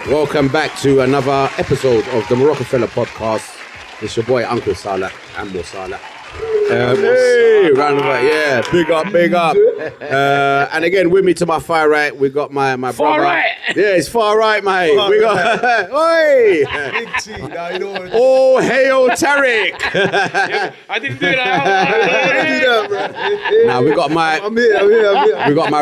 Welcome back to another episode of the Marrocafella Podcast. It's your boy Uncle Sal and Mo Salah. Hey, round about, yeah, big up. And again, with me to my far right, we got my far brother. Right. Yeah, it's far right, mate. We got, oi! Big T, now you know what Oh, hail Tariq. I didn't do that. Now we got I'm here. we got my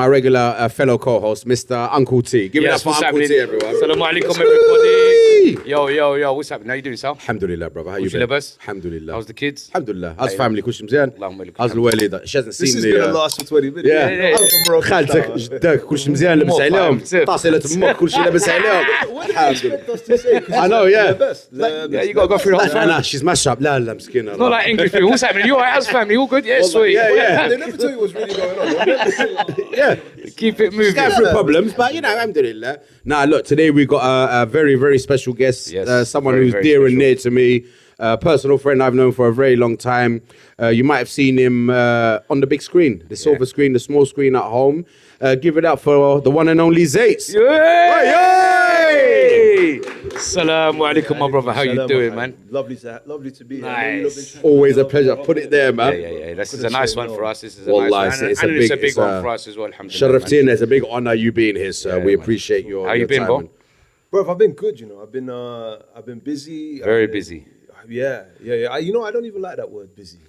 regular fellow co-host, Mr. Uncle T. Give it up for Uncle T, everyone. Assalamu alaikum, everybody. Yo, what's happening? How you doing, Sal? Alhamdulillah, brother. How you What's been? your labas? Alhamdulillah. How's the kids? Alhamdulillah. How's family? Kush mzyan? Allahumma lak How's الوالدة? She hasn't This seen is the... going to last for 20 minutes. Yeah. I'm from Morocco. خالتك كلش مزيان لاباس عليهم طاسلة امك كل شيء لاباس عليهم. What do you expect us to say? I know, yeah. Yeah, you got to go through the whole family. Nah, she's mashed up. لا مسكينة. Not like English people. What's happening? You alright? How's family? All good? Yeah, sweet. Yeah. They never tell you what's really going on. Yeah. Keep it moving. Going through problems, but you know, alhamdulillah. Nah, look, today we got a very, very special guest. Yes, someone very, who's very dear and special. near to me. Personal friend I've known for a very long time. You might have seen him on the big screen, the silver screen, the small screen at home. Give it up for the one and only Zates. Yay! Assalamu alaikum, my brother. How you doing, man? Lovely to be here. Nice. Always a pleasure. Put it there, man. Yeah. This is a nice one for us. This is a Wallahi, nice one. it's a And it's a big- big it's one a- for us as well, alhamdulillah. Sharaftin, it's a big honor you being here, sir. Yeah, We man. appreciate your How you your been, time bro? and- Bro, I've been good, you know. I've been busy. Very busy. Yeah. You know, I don't even like that word, busy.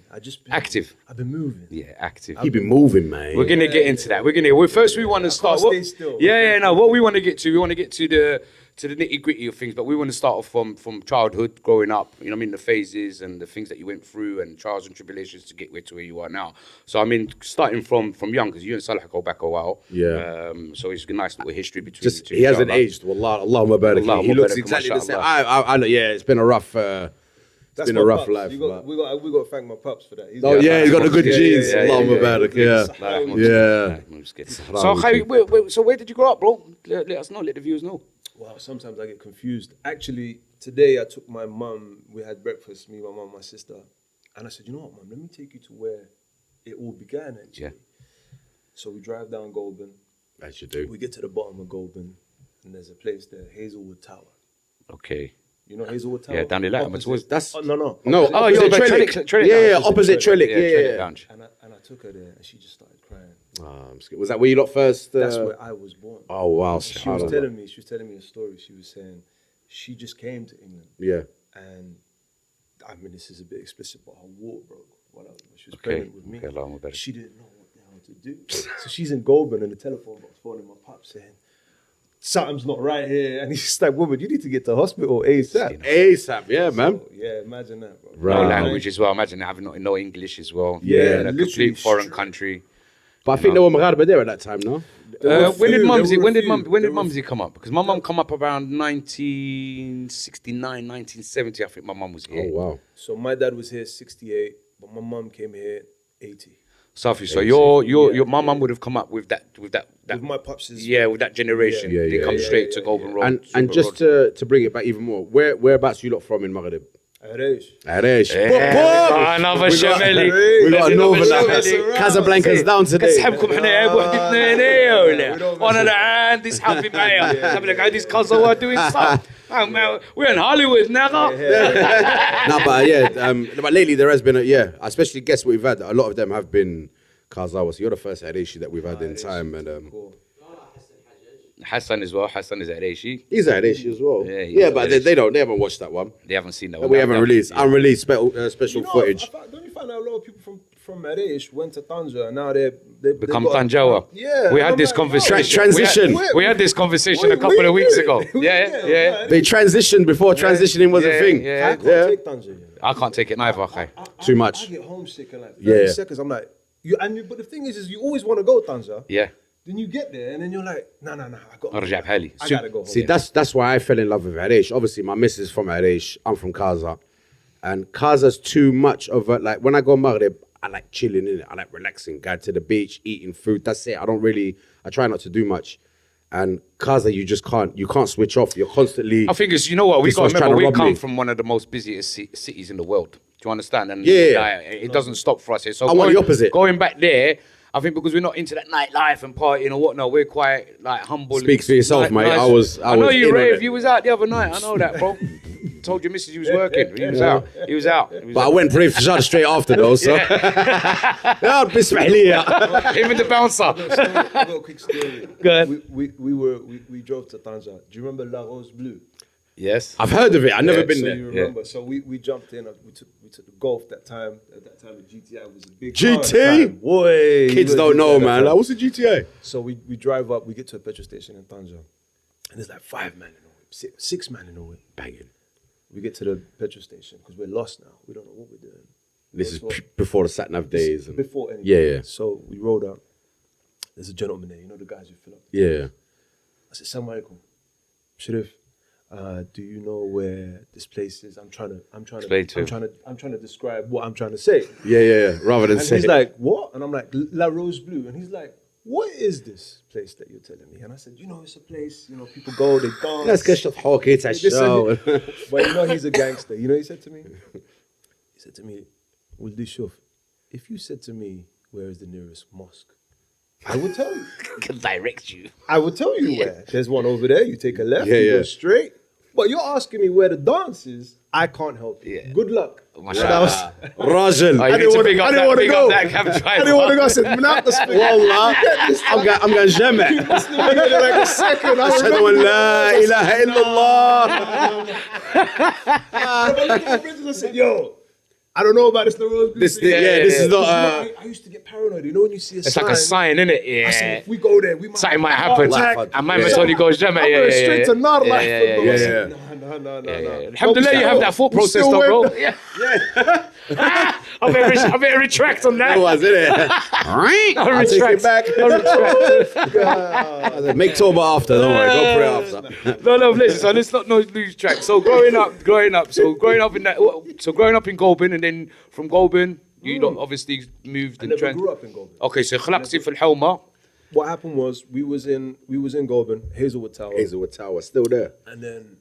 Active. I've been moving. Yeah, active. Keep it moving, man. We're gonna get into that. First we want to start. stay still. No. What we want to get to, the nitty gritty of things, but we want to start off from childhood, growing up. You know, what I mean, the phases and the things that you went through, and trials and tribulations to get to where you are now. So I mean, starting from young, because you and Salah go back a while. Yeah. So it's a nice little history between Just the two. he hasn't inshallah. aged. Wallah, Allahumma barak. Allahumma He looks barak, exactly the same. mashallah. I yeah, it's been a rough. It's been a rough life. We but- got to thank my pups for that. He's got the good genes. yeah, Allahumma yeah. barak. Yeah. So where did you grow up, bro? Let us know. Let the viewers know. Well, sometimes I get confused. Actually, today I took my mum, we had breakfast, me, my mum, my sister, and I said, you know what, mum, let me take you to where it all began, actually. Yeah. So we drive down Goldin, As you do. we get to the bottom of Goldin, and there's a place there, Hazelwood Tower. Okay. You know Hazelwood Tower? Yeah, down the line. But Opposite- towards That's No. no. Oh, you're opposite about Trellick. Trellick Yeah, Lounge. opposite Trellick. Trellick Yeah. Lounge. And I took her there, and she just started crying. Was that where you lot first? That's where I was born. Oh wow. She was telling me a story. She was saying she just came to England. Yeah. And I mean, this is a bit explicit, but her water broke when she was Okay. pregnant with me. Okay, Allahumma barak. She didn't know what the hell to do. So she's in Goldman and the telephone box phoning my pop saying, something's not right here. And he's just like, woman, you need to get to hospital ASAP. ASAP. Yeah, man. So, yeah, imagine that, bro. Right. No language as well. Imagine having no English as well. Yeah, in a literally complete foreign straight. country. But I think there were Maghreba there at that time, no? When did Mumsy? When did There were Mumsy come up? Because my mum come up around 1969, 1970. I think my mum was here. Oh wow. So my dad was here 68, but my mum came here 80. Safi. So your my mum would have come up with that. With my pops' With that generation. Yeah, They yeah, come yeah, straight to Goldin Road. And Super just Road. to bring it back even more, whereabouts you lot from in Maghreb? Areish. Arish. Another Shameli. We got a northern Shameli. Casablanca's down today. كسحبكم احنا بوحدتنا هنا ولا وانا لعند اسحب معايا اسحب لك عندي كازا doing stuff. We're in Hollywood now. No, but but lately there has been especially guests we've had. A lot of them have been Kazawa. So you're the first Arishi that we've had in time, and Cool. Hassan as well. Hassan is Arishi. he's Arishi as well. Yeah, he's Yeah, but Arishi. they haven't watched that one. They haven't seen that one. We haven't released Yeah. unreleased special You know, footage. don't you find out a lot of people from Areish went to Tanja and now they Become got- Tanjawa. Yeah. We had I'm this like, conversation. Transition. We had this conversation a couple of weeks ago. Yeah. They transitioned before transitioning was a Yeah, thing. yeah. I can't take Tanja. You know. I can't take it neither, okay. Too much. I get homesick in like 30 Yeah. seconds. I'm like, but the thing is you always want to go Tanja. Yeah. Then you get there and then you're like, no, I got. أرجع بحالي. I gotta go home. See, that's why I fell in love with Arish. Obviously, my missus from Arish. I'm from Kaza. And Kaza's too much of a, like, when I go Maghreb, I like chilling in it. I like relaxing, going to the beach, eating food. That's it. I try not to do much. And Kaza, you can't switch off. You're constantly. I think it's, you know what, we This got one's to remember, trying to we rob come me. from one of the most busiest cities in the world. Do you understand? And Yeah. like, it doesn't stop for us here. So I want the opposite. Going back there, I think because we're not into that nightlife and partying or whatnot, we're quite like humble. Speak for yourself, mate. Nice. I know you, in on Rave. it. You was out the other night. I know that, bro. Told your missus you was working. He was out. He was out. But I went brief shot straight after though, so. Yeah, بسمح لي. Him and the bouncer. I've got a quick story. Go ahead. We drove to Tanja. Do you remember La Rose Bleu? Yes. I've heard of it. I've never been so there. you remember? So we jumped in. We took the Golf that time. At that time, the GTI was a big GT? Boy, Kids don't know, man. Like, what's a GTA? So we drive up. We get to a petrol station in Tanja, and there's like 5 men in the way, six men in the way, banging. We get to the petrol station because we're lost now. We don't know what we're doing. This is before the sat-nav days. And Before anything. Yeah. So we rolled up. There's a gentleman there. You know the guys who fill up. Yeah. I said, Assalamu alaikum. Sharif, do you know where this place is? I'm trying to describe what I'm trying to say. Yeah. Rather than And say he's like, what? And I'm like, La Rose Bleu. And he's like, what is this place that you're telling me? And I said, it's a place, people go, they dance. let's get shot hockey to show. But he's a gangster. You know what he said to me? He said to me, Wuldi Shuf, if you said to me, where is the nearest mosque? I would tell you. I can direct you. I would tell you where. There's one over there. You take a left, Yeah, you yeah. go straight. But you're asking me where the dance is. I can't help you. Yeah. Good luck. Mashallah. Rajal. I didn't wanna go. That cab driver. I didn't want to go. I said, Manaf, Wallah. I'm going جمع. like a second. I أشهد أن لا إله إلا الله. I said, yo, I don't know about this. This is not. I used to get paranoid. You know when you see a It's sign. like a sign, innit? I said, Yeah. if we go there, we might Something might have a happen. heart attack. And my man only goes, Jama. I'm going straight to Nar life. Yeah. No. Alhamdulillah, you have that thought process, though, bro. Yeah. I better retract on that. It was, innit? I'll take it retract. back. I'll retract. Make Toba after, don't worry. Go pray after. No, listen. So let's not lose track. So growing up in Goldin, and then from Goldin, you lot obviously moved I and never grew up in Goldin. Okay, so خلقتي في الحومة. What happened was we was in Goldin, Hazelwood Tower. Hazelwood Tower, still there. And then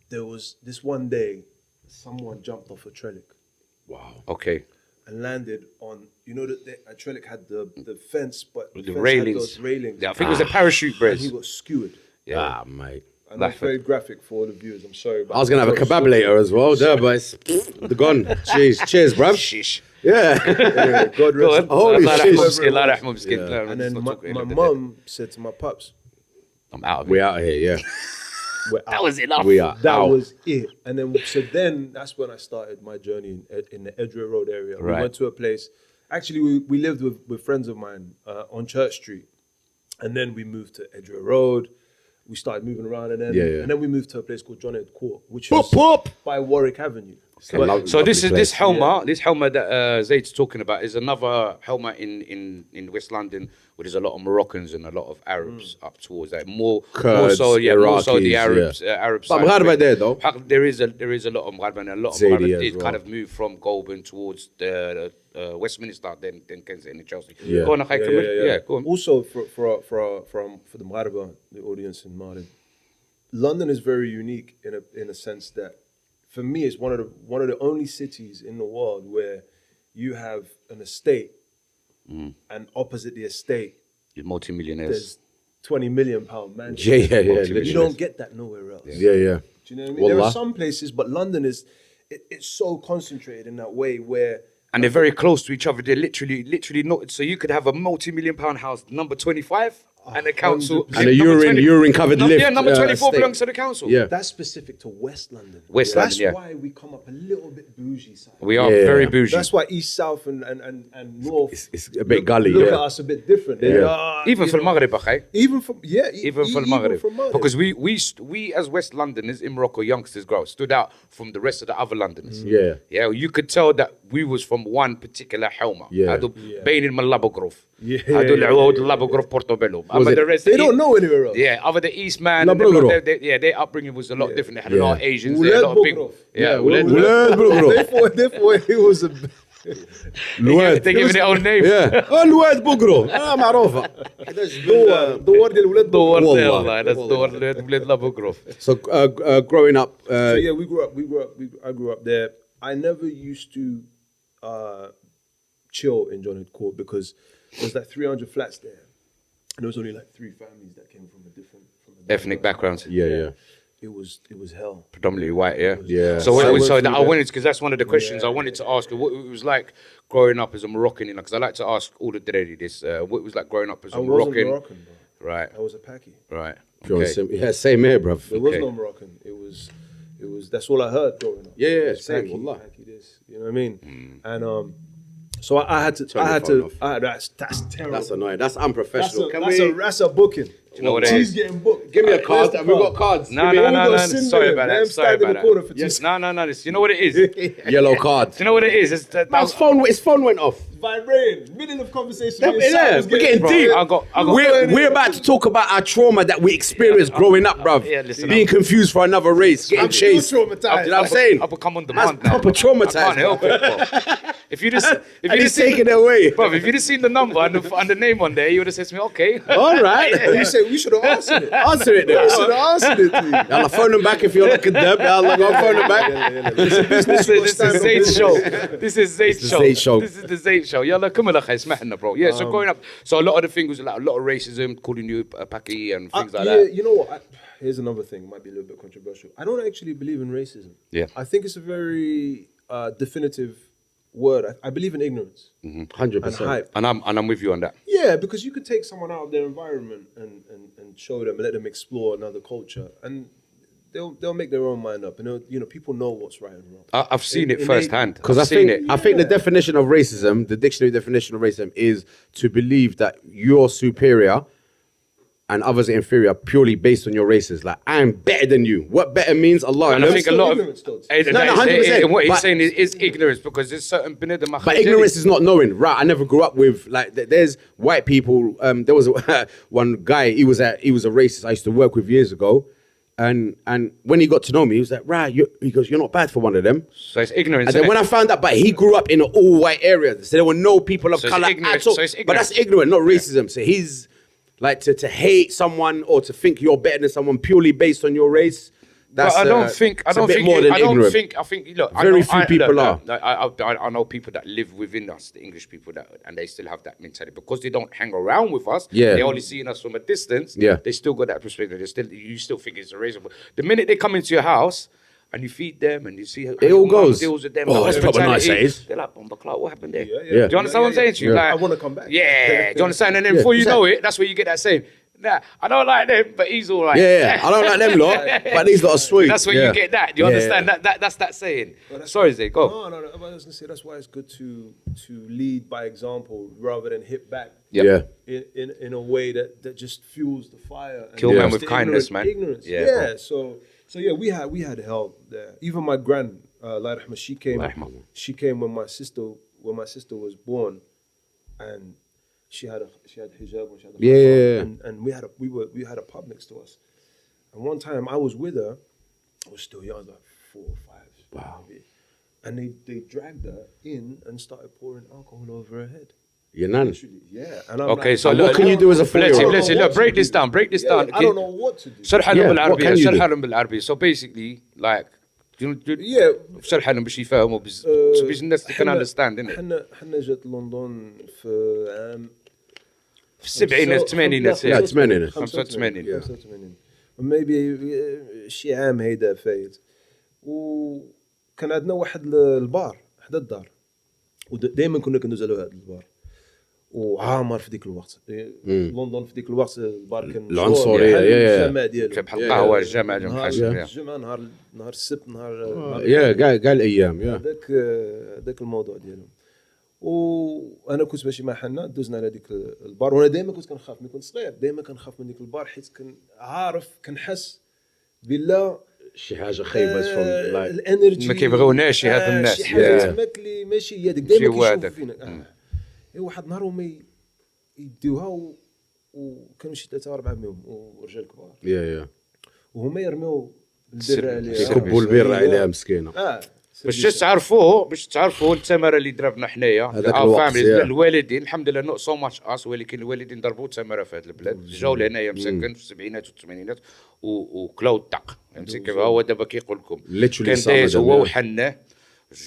there was this one day, someone jumped off a trellick Wow. Okay. and landed on, that a trellick had the fence, but The fence railings. had those railings. Yeah, I think it was a parachute And brace. he got skewered. Yeah. Mate. And that's very graphic for all the viewers. I'm sorry. But I was going to have a kebab later as well, there, but it's the gone. Cheers, bruv. Shish. Yeah. Yeah, God Go rest on. him. Holy Allah shit. يرحمه مسكين, الله يرحمه مسكين. Yeah. No, And let's then not talk my about that. mum said to my pups, I'm out of it. We out here, yeah. we're That out. was enough. We are That out. was it. And then that's when I started my journey in the Edgware Road area. We Right. went to a place. Actually, we lived with friends of mine on Church Street. And then we moved to Edgware Road. We started moving around. And then we moved to a place called John Ed Court, which is by Warwick Avenue. Okay, lovely So this place. Helma that Zate's talking about is another Helma in West London, where there's a lot of Moroccans and a lot of Arabs up towards that. More Kurds, so the Iraqis, Arabs. yeah. Arabs. But Maghreba there, though. There is a lot of Maghreba, and a lot of Zaidi Maghreba as did well. kind of move from Goldin towards the Westminster, then Kensington and Chelsea. Yeah. Go on, yeah, go on. Also, for the Maghreba, the audience in Maghreb, London is very unique in a sense that, for me, it's one of the only cities in the world where you have an estate, and opposite the estate, You're multi-millionaires. there's £20 million mansion. Yeah. You don't get that nowhere else. Yeah. Do you know what I mean? There Wallah. are some places, but London it's so concentrated in that way where. And they're very close to each other. They're literally not. So you could have a multi-million pound house, number 25, and the council. And a urine covered lift. Yeah, number 24 estate. belongs to the council. Yeah. That's specific to West London. West That's London, yeah. why we come up a little bit bougie side. We are Yeah. very bougie. That's why East, South, and North. It's a bit gully, Look yeah. at us a bit different. Even for Maghreb, okay? Even from Even for Maghreb. from Maghreb. Because we as West Londoners in Morocco, youngsters stood out from the rest of the other Londoners. Yeah. Yeah, you could tell that we was from one particular Helma. Yeah. بين الملابوغروف. Yeah. هادو العواد اللابوغروف Portobello. But the rest, they don't know anywhere else. Yeah, other the East man, Labroghrof. their upbringing was a lot different. They had a Yeah. lot of Asians, there, a lot of big. ولاد Yeah, ولاد Bogrov. بوغرو. Therefore, it was a. they give it their own name. Yeah. الواد بوغرو. معروفة. دوار ديال ولاد دور بوغرو. والله. والله that's دور ولاد لابوغروف. So growing up, So yeah, I grew up there. I never used to chill in John Hood Court because there's like 300 flats there, and there was only like 3 families that came from a different ethnic backgrounds. Yeah. It was hell. Predominantly white, yeah. Yeah. So I wanted, because that's one of the questions I wanted to ask you. What it was like growing up as a Moroccan, because I like to ask all the Dredi this. What it was like growing up as a Moroccan. I wasn't Moroccan, bro. Right. I was a Paki. Right. Yeah, same here, bruv. There was no Moroccan. It was. That's all I heard growing up. Yeah, Paki, same. Paki this. You know what I mean? And so I had to. That's terrible. That's annoying. That's unprofessional. That's a booking. Do you know what it She's is? getting booked. Give me a card. Have we got cards? No. Sorry about that. Sorry about that. No. You know what it is? Yellow card. Do you know what it is? His phone went off. Vibrating. Middle of conversation. Yeah, we're getting deep. We're about to talk about our trauma that we experienced growing up, bruv. Yeah, listen, being confused for another race, getting chased. still traumatized. You know what I'm saying? I've become on That's demand now. proper traumatized. I can't help it, bro. If you just taking it away. Bro, if you'd have seen the number and the name on there, you would have said to me, okay. All right. You say we should have answered it. Answer it then. We should have answered it to you. Yalla, phone them back if you're like a dub. Yalla, go phone them back. This is Zates show. This is Zates show. This is the Zates show. Yalla, come on, اسمحنا, bro. Yeah, so growing up, so a lot of the things was like a lot of racism, calling you a Paki and things like that. You know what? Here's another thing, might be a little bit controversial. I don't actually believe in racism. Yeah. I think it's a very definitive word. I believe in ignorance. 100%. And hype. And I'm with you on that. Yeah, because you could take someone out of their environment and show them, let them explore another culture, and they'll make their own mind up. And people know what's right and wrong. I've seen it firsthand. Because I think the definition of racism, the dictionary definition of racism, is to believe that you're superior and others are inferior purely based on your races. Like, I'm better than you. What better means? Allah. And I think a lot of... ignorance, though. 100%. What he's saying is ignorance, because there's certain... But ignorance is not knowing. Right, I never grew up with... Like, there's white people... there was one guy, he was a racist I used to work with years ago. And when he got to know me, he was like, right, he goes, you're not bad for one of them. So it's ignorance. And then when I found out, but he grew up in an all-white area, so there were no people of color at all. So it's ignorant. But that's ignorant, not racism. So he's like to hate someone or to think you're better than someone purely based on your race. That's, but I think look, very few people are. I know people that live within us, the English people, and they still have that mentality because they don't hang around with us. Yeah. They only seeing us from a distance. Yeah. They still got that perspective. You still think it's a race. The minute they come into your house and you feed them and you see how it all goes. Deals with them, that's proper nice, says. They're like, Bomba Clark, what happened there? Yeah. Do you understand what I'm saying to you? Yeah. Like, I want to come back. Yeah. Do you understand? And then before you know it, that's where you get that saying. Nah, I don't like them, but he's all right. Yeah, I don't like them lot, but these lot are sweet. That's where you get that. Do you understand? That's that saying. Sorry, Zay, go. No. I was gonna say that's why it's good to lead by example rather than hit back. Yep. In a way that just fuels the fire. And Kill man with kindness, man. Ignorance. Yeah. So yeah, we had help there. Even my gran, Allah Rahma, she came when my sister was born, and she had hijab and she had a khafan, and we had a pub next to us. And one time I was with her, I was still young, like 4 or 5. Wow. Maybe. And they dragged her in and started pouring alcohol over her head. Your nan. Literally, yeah. And I'm Okay, like, so what can you do as a 4-year-old? Let's break this down. Break this down. I don't know what to do. شرح لهم what can you do? بالعربي. So basically, like, Yeah. شرح لهم باش يفهموا باش الناس can understand, innit? احنا جات لندن في عام في السبعينات الثمانينات. لا 80. 85. maybe شي عام هيدا فايت، وكان عندنا واحد البار حدا الدار، ودائما كنا كندوز على هذا البار، وعامر في ديك الوقت لندن في ديك الوقت البار كان العنصرية الجامع ديالو بحال القهوه الجامع الجمعه نهار السبت نهار قال ايام هذاك الموضوع ديالهم. وانا كنت ماشي مع حنا دوزنا على ديك البار، وانا دائما كنت كنخاف ملي كنت صغير، دائما كنخاف من ديك البار حيت كنحس بالله شي حاجه خايبه الانرجي ما كيبغيوناش هاد الناس، شي حاجه تماك لي ماشي هي هذيك، دائما كيشوفوا فينا. واحد النهار هما يديوها وكانوا شي 3 4 منهم ورجال كبار وهما يرميو الدرة عليها، يكبوا البير عليها مسكينه. باش تعرفوا التمره اللي ضربنا حنايا الوالدين الحمد لله نو سو ماتش اس، ولكن الوالدين ضربوا تمره في هذه البلاد، جاوا لهنايا مساكن في السبعينات والثمانينات وكلاو الطق، فهمتي كيف هو دابا كيقول لكم كان دايز هو وحناه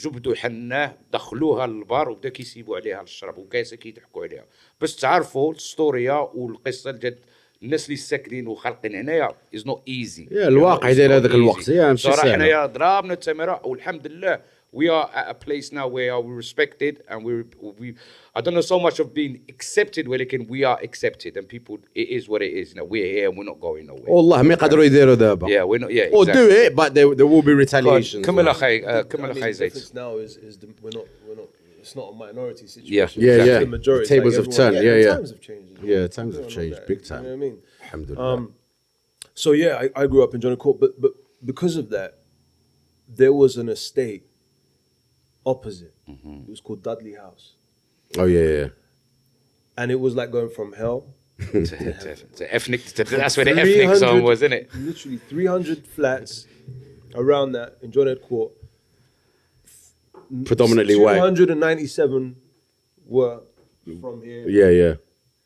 جبدوا حناه دخلوها للبار وبدا كيسيبوا عليها الشرب وكاسه كيضحكوا عليها باش تعرفوا الستوريا والقصه الجد. الناس اللي ساكنين وخالقين هنايا is not easy. الواقع ديال هذاك الوقت ماشي صراحه سهل. حنايا ضربنا التمره والحمد لله we are at a place now where we're respected and we I don't know so much of being accepted ولكن we are accepted and people it is what it is. We're here and we're not going nowhere. والله ما يقدروا يديروا دابا. Yeah, we're not. Yeah, Or exactly. do it, but there will be retaliation. كمل أخي زيت. difference now is we're not it's not a minority situation. Yeah. The majority. The tables have turned. Yeah. Times have changed. Yeah, times have changed big time. You know what I mean? Alhamdulillah. So yeah, I grew up in Johnny Court, but because of that, there was an estate opposite. It was called Dudley House. Oh yeah. And it was like going from hell to ethnic. That's where the ethnic zone was, isn't it? Literally 300 flats around that in John Head Court. Predominantly white. 297 were from here. Yeah.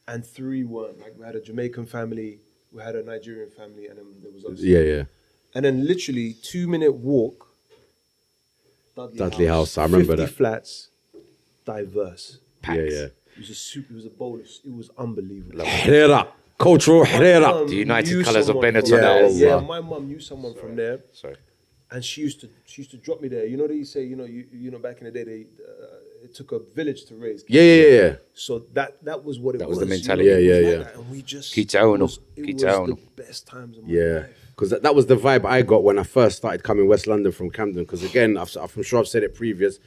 And 3 weren't. Like we had a Jamaican family, we had a Nigerian family, and then there was us. Yeah. And then literally 2-minute walk. Dudley House, I remember 50 that. flats, diverse. Yeah. It was a bowl. It was unbelievable. حريرة. Cultural حريرة. The United Colours of someone Benetton. from there. Yeah, Yeah, Allah. my mum knew someone from there, Sorry. and she used to drop me there. You know they say you know back in the day it took a village to raise kids. Yeah. So that was what it was. That was the you know, mentality. it was Yeah. like that, and we just Kitauno. it was the best times of my life. Because that was the vibe I got when I first started coming West London from Camden. Because again, I'm sure I've said it previous,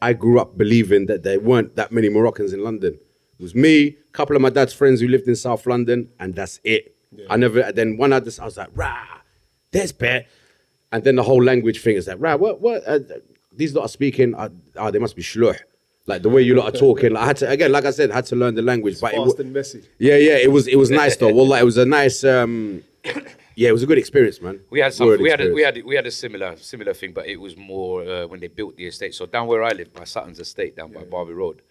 I grew up believing that there weren't that many Moroccans in London. It was me, a couple of my dad's friends who lived in South London, and that's it. Yeah. Then one other, I was like, rah, there's Bet. And then the whole language thing is like, rah, what, these lot are speaking, they must be shluh. Like the way you lot are talking, like I had to, again, like I said, had to learn the language. It's but fast and messy. Yeah, it was nice though. Well, like, it was a nice, yeah, it was a good experience, man. We had Good something. experience. We had a similar thing, but it was more when they built the estate. So down where I live, my Sutton's estate down by Barbie Road,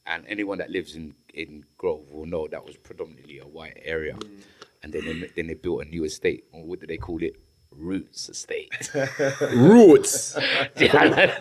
and anyone that lives in Grove will know that was predominantly a white area. And then they built a new estate. Or what do they call it? Roots Estate. Roots.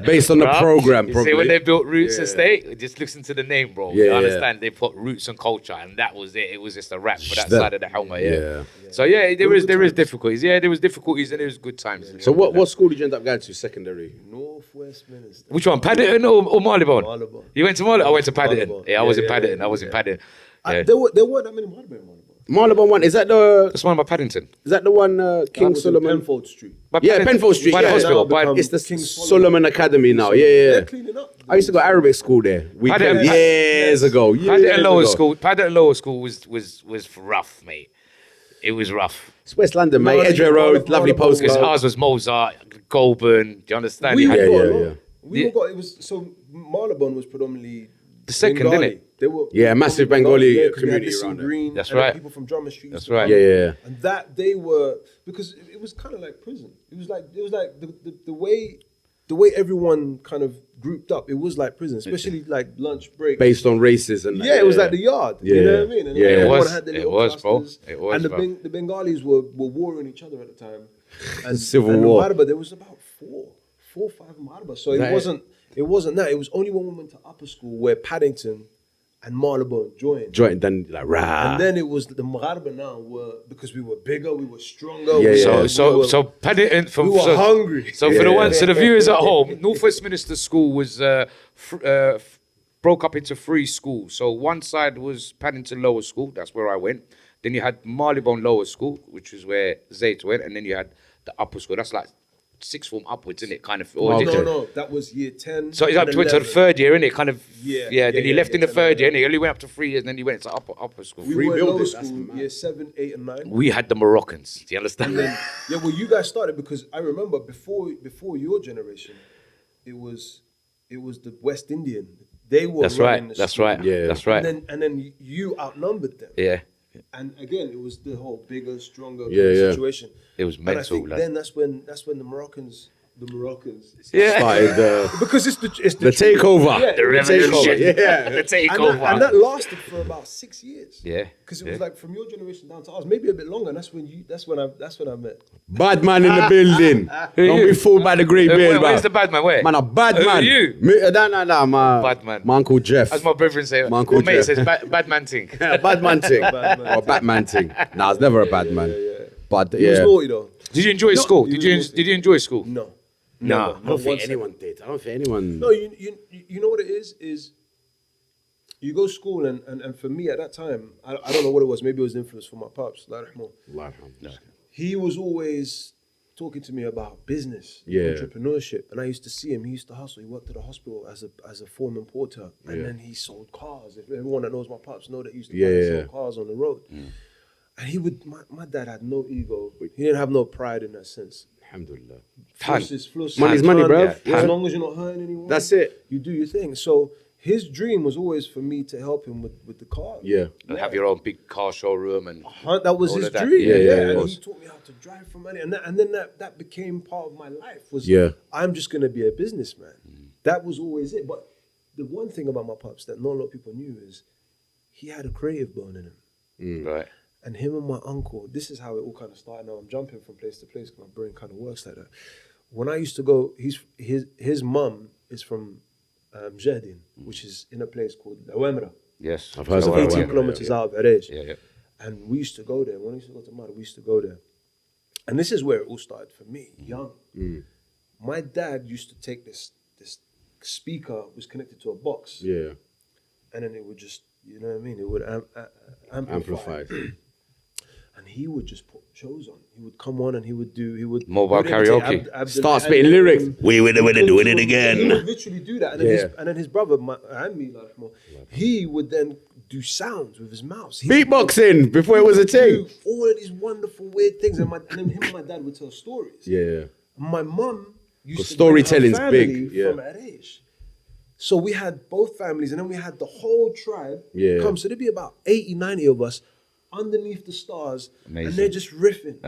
Based on the program, You probably. see, when they built Roots Estate, just listen to the name, bro. Yeah, You understand? They put roots and culture, and that was it. It was just a wrap for that side of the helmet. Yeah. So yeah, there is difficulties. Yeah, there was difficulties and there was good times. So what school did you end up going to? Secondary. Northwest Minister. Which one, Paddington or Marylebone? Marylebone. You went to Marylebone? I went to Paddington. Marylebone. Yeah, I was in Yeah, Paddington. yeah, I was in Paddington. Yeah. There weren't that many Marylebone. Marylebone one, is that the That's one by Paddington. one King Solomon? Penfold Street. By Yeah, Penfold Street. By the yeah. hospital. Now become It's the King Solomon Academy now. Yeah. They're cleaning up. I used to go Arabic school there. Weekend, years ago. Paddington Lower School was rough, mate. It was rough. It's West London, mate. Edgware Road, lovely Because postcode. ours was Mozart, Goldin. Do you understand? We You had- We all got it was so Marylebone was predominantly The second, Bengali. didn't it? They were Yeah, massive Bengali yeah, 'cause we had community Nissan around there. Green, That's and then right. People from Drummond Street. That's used to right. come. Yeah. And that they were because it was kind of like prison. It was like the way everyone kind of grouped up. It was like prison, especially like lunch break. Based on races and that. Yeah, it was like the yard. Yeah. You know what I mean? And Yeah. everyone It was, had their it little was, bro. clusters. It was, And bro. the Bengalis were warring each other at the time. And Civil and war. The Maraba, there was about four or five Maraba. So That- it wasn't that. It was only when we went to upper school where Paddington and Marylebone joined. Joint, then like, rah. And then it was the Maraba now were because we were bigger, we were stronger. Yeah, we yeah. were- So Paddington from we were hungry. So for the Yeah. ones, so the viewers at home, North Westminster School was broke up into 3 schools. So one side was Paddington Lower School, that's where I went. Then you had Marylebone Lower School, which is where Zates went, and then you had the upper school. That's like 6th form upwards, isn't it? Kind of. Or is it- No, that was year 10. So he's up and to the 11. 3rd year, innit? Kind of. Yeah, Then he yeah, left in the 10 3rd and year, innit? He only went up to 3 years, and then he went to upper school. We were in Rebuild lower it, that's school, mad. year 7, 8, and 9. We had the Moroccans. Do you understand? Yeah, well, you guys started because I remember before your generation, it was the West Indian. They were That's running right. the That's school. right. Yeah. That's right. And then you outnumbered them. Yeah. And again, it was the whole bigger, stronger Yeah, yeah. situation. It was And I mental. think Like, then that's when the Moroccans the Moroccans. Started Because it's the the takeover. Yeah, The revolution. Yeah. The takeover. and that lasted for about 6 years. Yeah. Because it was like from your generation down to ours, maybe a bit longer. And that's when I met. Bad man in the building. Don't be fooled by the grey beard, man. Where's the bad man? Where? Man, a bad Who man. are you? Nah, my Bad man. My uncle Jeff. As my brethren say, My Uncle my mate Jeff. says bad man thing. Bad man thing. Or Batman thing. Nah, I was never a bad man. But He was yeah. naughty though. Did you enjoy school? he Did was you enjoy school? No. Nah. I don't think anyone did. I don't think anyone. No, you know what it is you go to school and for me at that time, I don't know what it was. Maybe it was influence from my pops. He was always talking to me about business, entrepreneurship, and I used to see him. He used to hustle. He worked at a hospital as a foreman porter, and then he sold cars. If everyone that knows my pops know that he used to buy and sell cars on the road. And he would. My dad had no ego. He didn't have no pride in that sense. Alhamdulillah. Floss Money's money, bro. As long as you're not hurting anyone, That's it. You do your thing. So his dream was always for me to help him with the car. Yeah. And have your own big car showroom and That was all his of that. dream. Yeah. And he taught me how to drive for money. And then that became part of my life. Was I'm just gonna be a businessman. That was always it. But the one thing about my pops that not a lot of people knew is he had a creative bone in him. Right. And him and my uncle, this is how it all kind of started. Now I'm jumping from place to place because my brain kind of works like that. When I used to go, his mum is from Mjadin, which is in a place called Wallander. Yes. I've heard of So it. 18 kilometers out of Arèche. Yeah. And we used to go there. When I used to go to Mara, we used to go there. And this is where it all started for me, young. My dad used to take this speaker, was connected to a box. Yeah. And then it would just, you know what I mean? It would amplify. And he would just put shows on. He would come on and he would Mobile karaoke. Start spitting lyrics. We would do it again. He would literally do that. And then his brother, and me, he would then do sounds with his mouth. Beatboxing before it was a thing. All of these wonderful, weird things. And then him and my dad would tell stories. Yeah. My mum used to storytelling's bring her family big. Yeah. from Arèche. So we had both families, and then we had the whole tribe come. So there'd be about 80, 90 of us underneath the stars, and they're just riffing,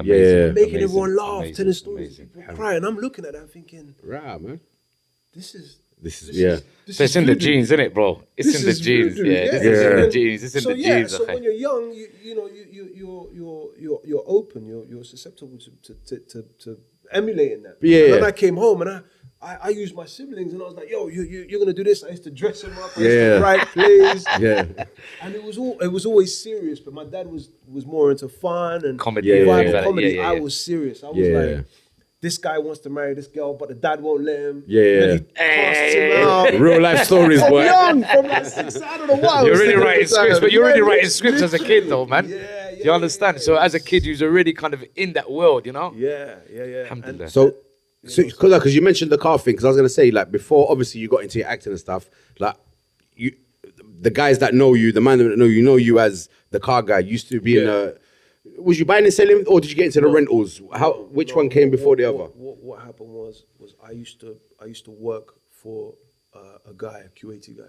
making everyone laugh, telling stories, crying. I'm looking at that thinking, right, man. This is So it's in the genes, isn't it, bro? It's in the genes. Yeah, this is in the genes. It's in the genes. So when you're young, you're open, you're susceptible to emulating that. Yeah. And then I came home and I used my siblings and I was like, yo, you're gonna do this. I used to dress them up. I used to write plays. And it was always serious. But my dad was more into fun and comedy. Comedy. I was serious. I was like, this guy wants to marry this girl, but the dad won't let him. Yeah. He casts him out. Real life stories, From boy. young, from like 6, I don't know why. You're already writing scripts, but you're already writing scripts as a literally. kid, though, man. Yeah, Do you understand? So as a kid, you was already kind of in that world, you know? Yeah. Alhamdulillah. So because you mentioned the car thing, because I was gonna say, like, before obviously you got into your acting and stuff, like the guys that know you, the man that know you as the car guy, used to be in a. Was you buying and selling, or did you get into the rentals? Which one came before the other? What happened was I used to work for a guy, a QAT guy.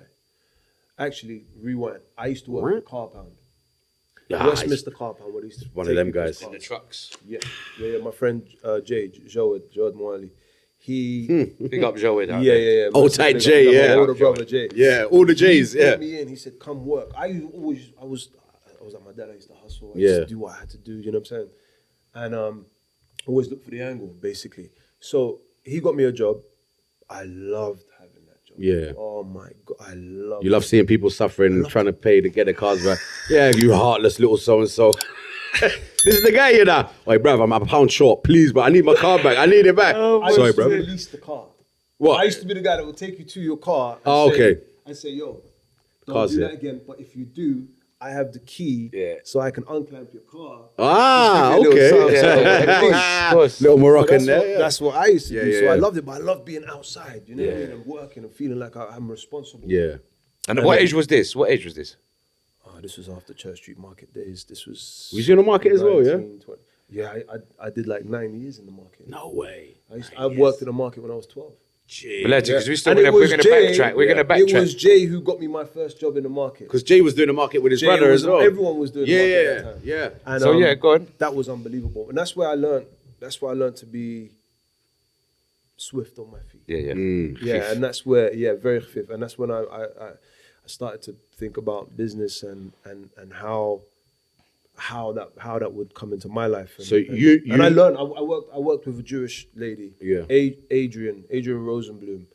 Actually, rewind. I used to work for Car Pound. Westminster Car Pound. What used to one of them guys. In the trucks. Yeah. My friend Jawed Moali. He Big up Joey. yeah. Old tight Jay, yeah. My older brother Jay. Yeah, all the J's, He put me in. He said, "Come work." I was like my dad. I used to hustle. I used to do what I had to do. You know what I'm saying? And always look for the angle, basically. So he got me a job. I loved having that job. Yeah. Oh my God, I love. You love seeing people suffering and trying to pay to get their cars back. Yeah, you heartless little so and so. This is the guy, you know. Wait, bruv, I'm a pound short, please, but I need my car back. I need it back. I Sorry, used to bro. release the car. What? I used to be the guy that would take you to your car. Oh, okay. I say, yo, don't Car's do here. that again. But if you do, I have the key, so I can unclamp your car. Ah, Just give you a okay. little sound. Of course. Little Moroccan So there. that's what I used to do. So yeah. I loved it, but I loved being outside. You know what I mean? And working and feeling like I'm responsible. Yeah. And what age was this? Oh, this was after Church Street Market days. This was. Was you in the market as well, yeah? 20. Yeah, I did like 9 years in the market. No way. I worked in the market when I was 12. Because we're And it was going to Jay- backtrack. We're going to It backtrack. was Jay who got me my first job in the market. Because Jay was doing the market with his Jay brother was- as well. Everyone was doing the market at that time. Yeah. And, So, go on. That was unbelievable, and that's where I learned. That's where I learned to be swift on my feet. Yeah. And that's where very khafif. And that's when I started to think about business and how that would come into my life. And, So and I learned. I worked with a Jewish lady, Adrian Rosenblum,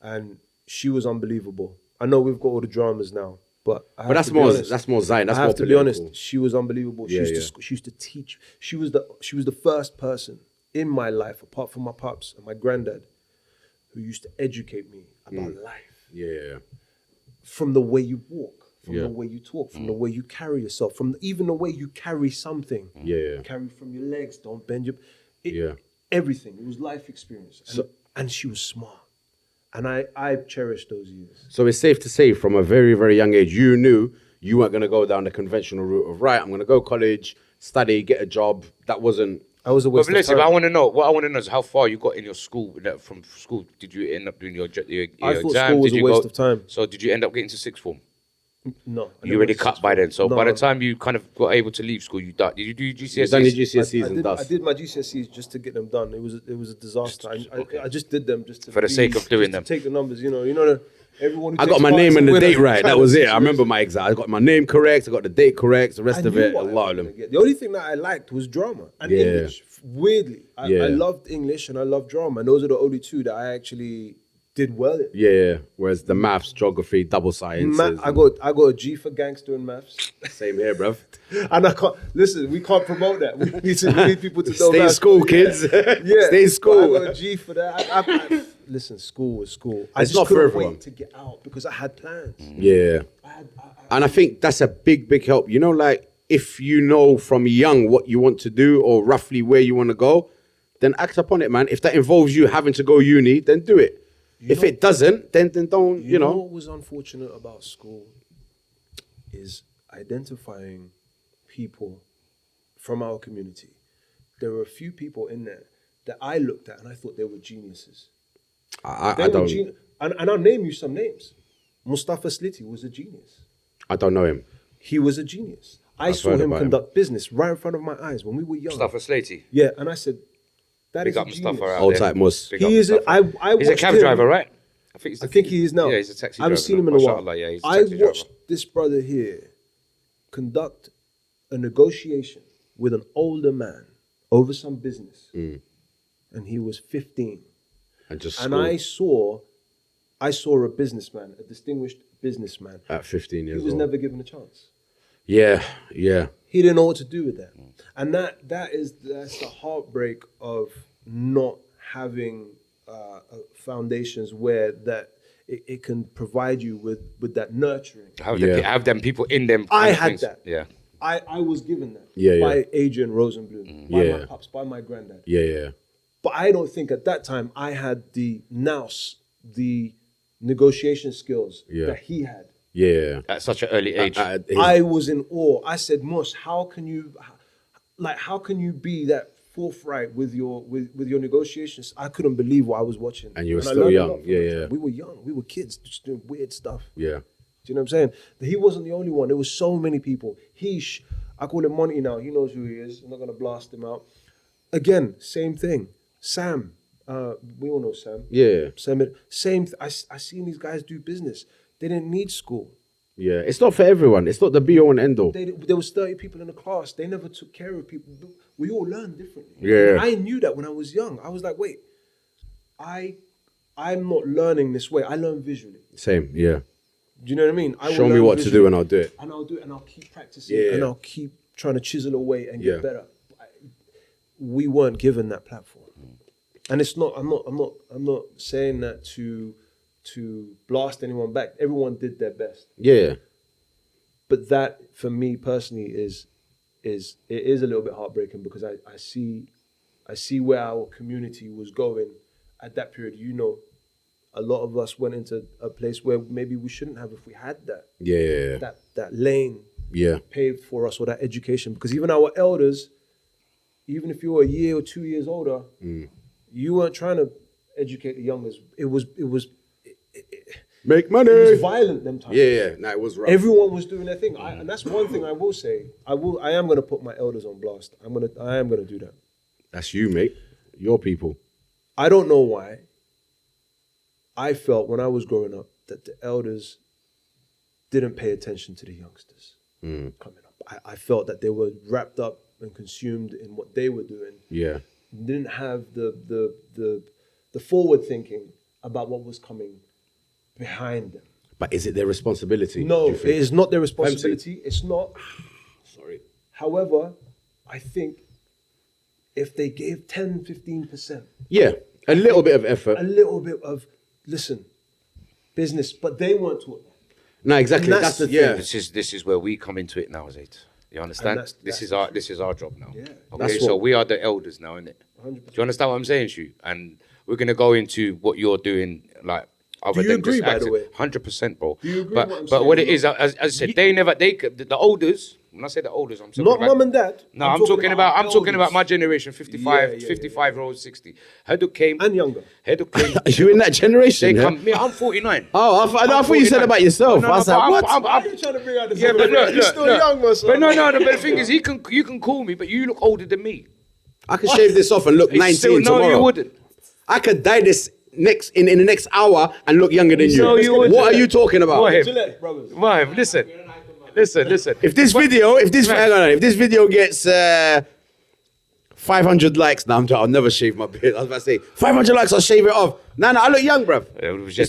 and she was unbelievable. I know we've got all the dramas now, but that's more Zion. That's I more have to be honest. She was unbelievable. She Yeah, used to teach. She was the first person in my life, apart from my pops and my granddad, who used to educate me about life. Yeah. From the way you walk, from Yeah. the way you talk, from the way you carry yourself, from even the way you carry something. Yeah. Carry from your legs, don't bend your... Yeah. Everything. It was life experience. And she was smart. And I cherished those years. So it's safe to say from a very, very young age, you knew you weren't going to go down the conventional route of, right, I'm going to go college, study, get a job. That wasn't... I was a waste But listen, of time. I want to know is how far you got in your school. From school, did you end up doing your I thought exam? school was Did a you waste of time. So did you end up getting to sixth form? No. I You never already went to cut sixth by form. then. So by the No. time you kind of got able to leave school, you did you do your GCSEs? You've done your GCSEs and I dust. did my GCSEs just to get them done. It was a disaster. I just did them just to For the sake of doing them. take the numbers. Everyone. Who I got takes my part name is and a the winner date right. kind That of was it. I situation. remember my exam. I got my name correct. I got the date correct. The rest of knew it, what a I lot was of them. gonna get. The only thing that I liked was drama and Yeah. English. Weirdly, I loved English and I loved drama, and those are the only two that I actually did well in. Yeah. Whereas the maths, geography, double sciences. I got a G for gangster in maths, Same here, bruv. and I can't listen. We can't promote that. We need people to know. Stay in maths. school, kids. Yeah, Stay in school. I got a G for that. Listen, school was school. I It's just not for couldn't everyone. wait to get out because I had plans. Yeah. And I think that's a big, big help. Like if you know from young what you want to do or roughly where you want to go, then act upon it, man. If that involves you having to go uni, then do it. If it doesn't, then don't, You know what was unfortunate about school is identifying people from our community. There were a few people in there that I looked at and I thought they were geniuses. I don't. And I'll name you some names. Mustafa Sliti was a genius. I don't know him. He was a genius. I saw heard him about him. conduct business right in front of my eyes when we were young. Mustafa Slatey. Yeah, and I said, that Big is up a Mustafa genius. out Old there. type Mus. Big up He is. Mustafa. I He's a watched cab him. driver, right? I think he is now. Yeah, he's a taxi I haven't driver seen him now. in a while. Mashallah, yeah, he's a I taxi watched driver. this brother here conduct a negotiation with an older man over some business, and he was 15. And I saw a businessman, a distinguished businessman. at 15 years He was old. never given a chance. Yeah. He didn't know what to do with that, and that's the heartbreak of not having foundations where that it can provide you with that nurturing. Have them people in them. I kind of had things. that. Yeah. I was given that Yeah, by Adrian Rosenblum, by my pops, by my granddad. Yeah. But I don't think at that time I had the negotiation skills that he had. Yeah. At such an early age. I was in awe. I said, Mosh, how can you be that forthright with your negotiations? I couldn't believe what I was watching. And you were I still learned a young. lot from Yeah, it. yeah. We were young. We were kids just doing weird stuff. Yeah. Do you know what I'm saying? He wasn't the only one. There was so many people. I call him Monty now. He knows who he is. I'm not going to blast him out. Again, same thing. Sam. We all know Sam. Yeah. Same. I seen these guys do business. They didn't need school. Yeah. It's not for everyone. It's not the be all and end all. There was 30 people in the class. They never took care of people. We all learned differently. Yeah. And I knew that when I was young. I was like, wait, I'm not learning this way. I learn visually. Same. Yeah. Do you know what I mean? Show me what to do and I'll do it. And I'll do it and I'll keep practicing Yeah. and I'll keep trying to chisel away and Yeah. get better. We weren't given that platform. And it's not, I'm not saying that to blast anyone back. Everyone did their best. Yeah. But that for me personally it is a little bit heartbreaking because I see where our community was going at that period. A lot of us went into a place where maybe we shouldn't have if we had that. Yeah. That lane Yeah. paved for us, or that education. Because even our elders, even if you were a year or 2 years older, you weren't trying to educate the youngers. It was Make money. violent them times. Yeah. No, it was rough. Everyone was doing their thing. And that's one thing I will say. I am gonna put my elders on blast. I am gonna do that. That's you, mate. Your people. I don't know why. I felt when I was growing up that the elders didn't pay attention to the youngsters coming up. I felt that they were wrapped up and consumed in what they were doing. Yeah. Didn't have the forward thinking about what was coming behind them. But is it their responsibility? No, do you it think? is not their responsibility. It's not. Sorry. However, I think if they gave 10, 15%, Yeah, a little bit of effort. a little bit of, listen, business, but they weren't taught that. No, exactly. And That's that's the the thing. This is where we come into it now, Zaid. You understand? This is our job now. Yeah. Okay, That's so what- we are the elders now, innit? 100%. Do you understand what I'm saying, Shu? And we're gonna go into what you're doing, like. Other Do you than agree, just by the acting. way? 100%, bro. Do you agree but with what I'm but saying? what it is, as I said, the elders. When I say the elders, I'm talking Not about mum and dad. No, I'm talking about elders. my generation, 55, Yeah. 55-year-old, 60. Heduk came And younger. Heduk came. Are you in that generation? They Yeah? come. Me, I'm 49. Oh, I thought you said 49. about yourself. No, no, I was but like, what? Why are you trying to bring out the Yeah, but look, You're still young, man. But no. But the thing is, you can call me, but you look older than me. I could shave this off and look 19 Still, tomorrow. No, you wouldn't. I could dye this in the next hour and look younger than you. No, you wouldn't. What are you talking about? What, him? Gillette, brothers. Why, listen. If this video gets 500 likes, I'll never shave my beard. I was about to say 500 likes, I'll shave it off. No, I look young, bruv.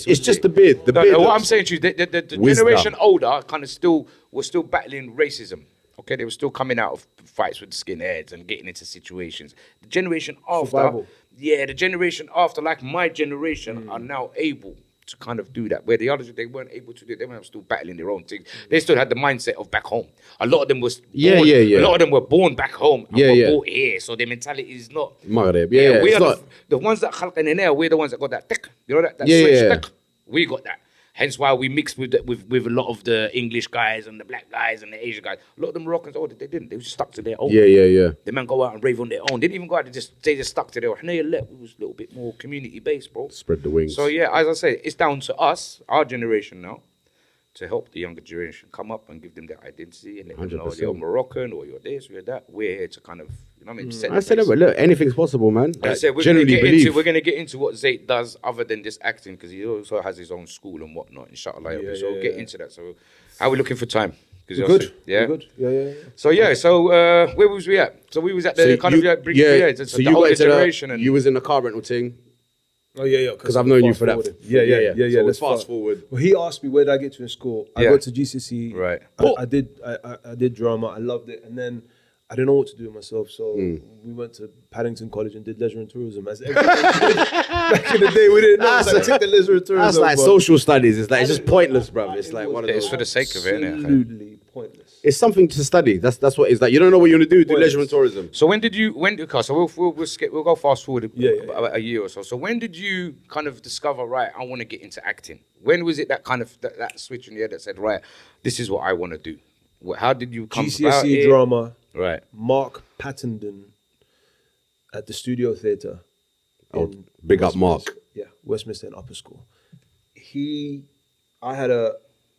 It's just the beard. The beard. What looks- I'm saying to you, the Wisdom. generation older kind of was still battling racism. Okay, they were still coming out of fights with skinheads and getting into situations. The generation after, Survival. the generation after, like my generation, are now able to kind of do that. Where the others, they weren't able to do it. They were still battling their own things. They still had the mindset of back home. A lot of them was Yeah. A lot of them were born back home and were Yeah. brought here. So their mentality is not. Maghreb. We it's are not- the ones that khalqin in there, we're the ones that got that tick. You know that Yeah, switch yeah. tick? We got that. Hence why we mixed with a lot of the English guys and the black guys and the Asian guys. A lot of them Moroccans, they didn't. They were just stuck to their own. Yeah. The men go out and rave on their own. They didn't even go out, they just stuck to their own. It was a little bit more community based, bro. Spread the wings. So yeah, as I say, it's down to us, our generation now, to help the younger generation come up and give them their identity and let them know 100%. you're Moroccan or you're this or you're that. We're here to kind of, you know what I mean? Set I the said, pace. but look, anything's possible, man. I said we're Generally believe. going to get into what Zate does other than just acting, because he also has his own school and whatnot, inshallah. So we'll get into that. So how are we looking for time? 'Cause We're you're good. sick. Yeah. We're good. Yeah. So where was we at? So we was at the So kind you- of bring yeah, the so you older went to generation the, and you was in the car rental thing. Oh yeah. Because I've known you for that. Yeah. So Let's fast forward. Well, he asked me where did I get to in school. I Yeah. got to GCSE. Right. I did drama. I loved it, and then I didn't know what to do with myself, so we went to Paddington College and did leisure and tourism. As everybody did. Back in the day, we didn't know. It's like, take the leisure and tourism. That's like but social studies. It's just pointless, bruv. It's like one of it's those. for the sake of it, innit? absolutely pointless. It's something to study. That's what it's like. You don't know what you want to do. Do leisure and tourism. So we'll go fast forward Yeah. about a year or so. So when did you kind of discover, right, I want to get into acting? When was it that kind of that switch in the head that said, right, this is what I want to do? How did you come about GCSE it? drama. Right. Mark Pattenden at the Studio Theatre. Oh, in big up Mark. Westminster. Yeah, Westminster and Upper School.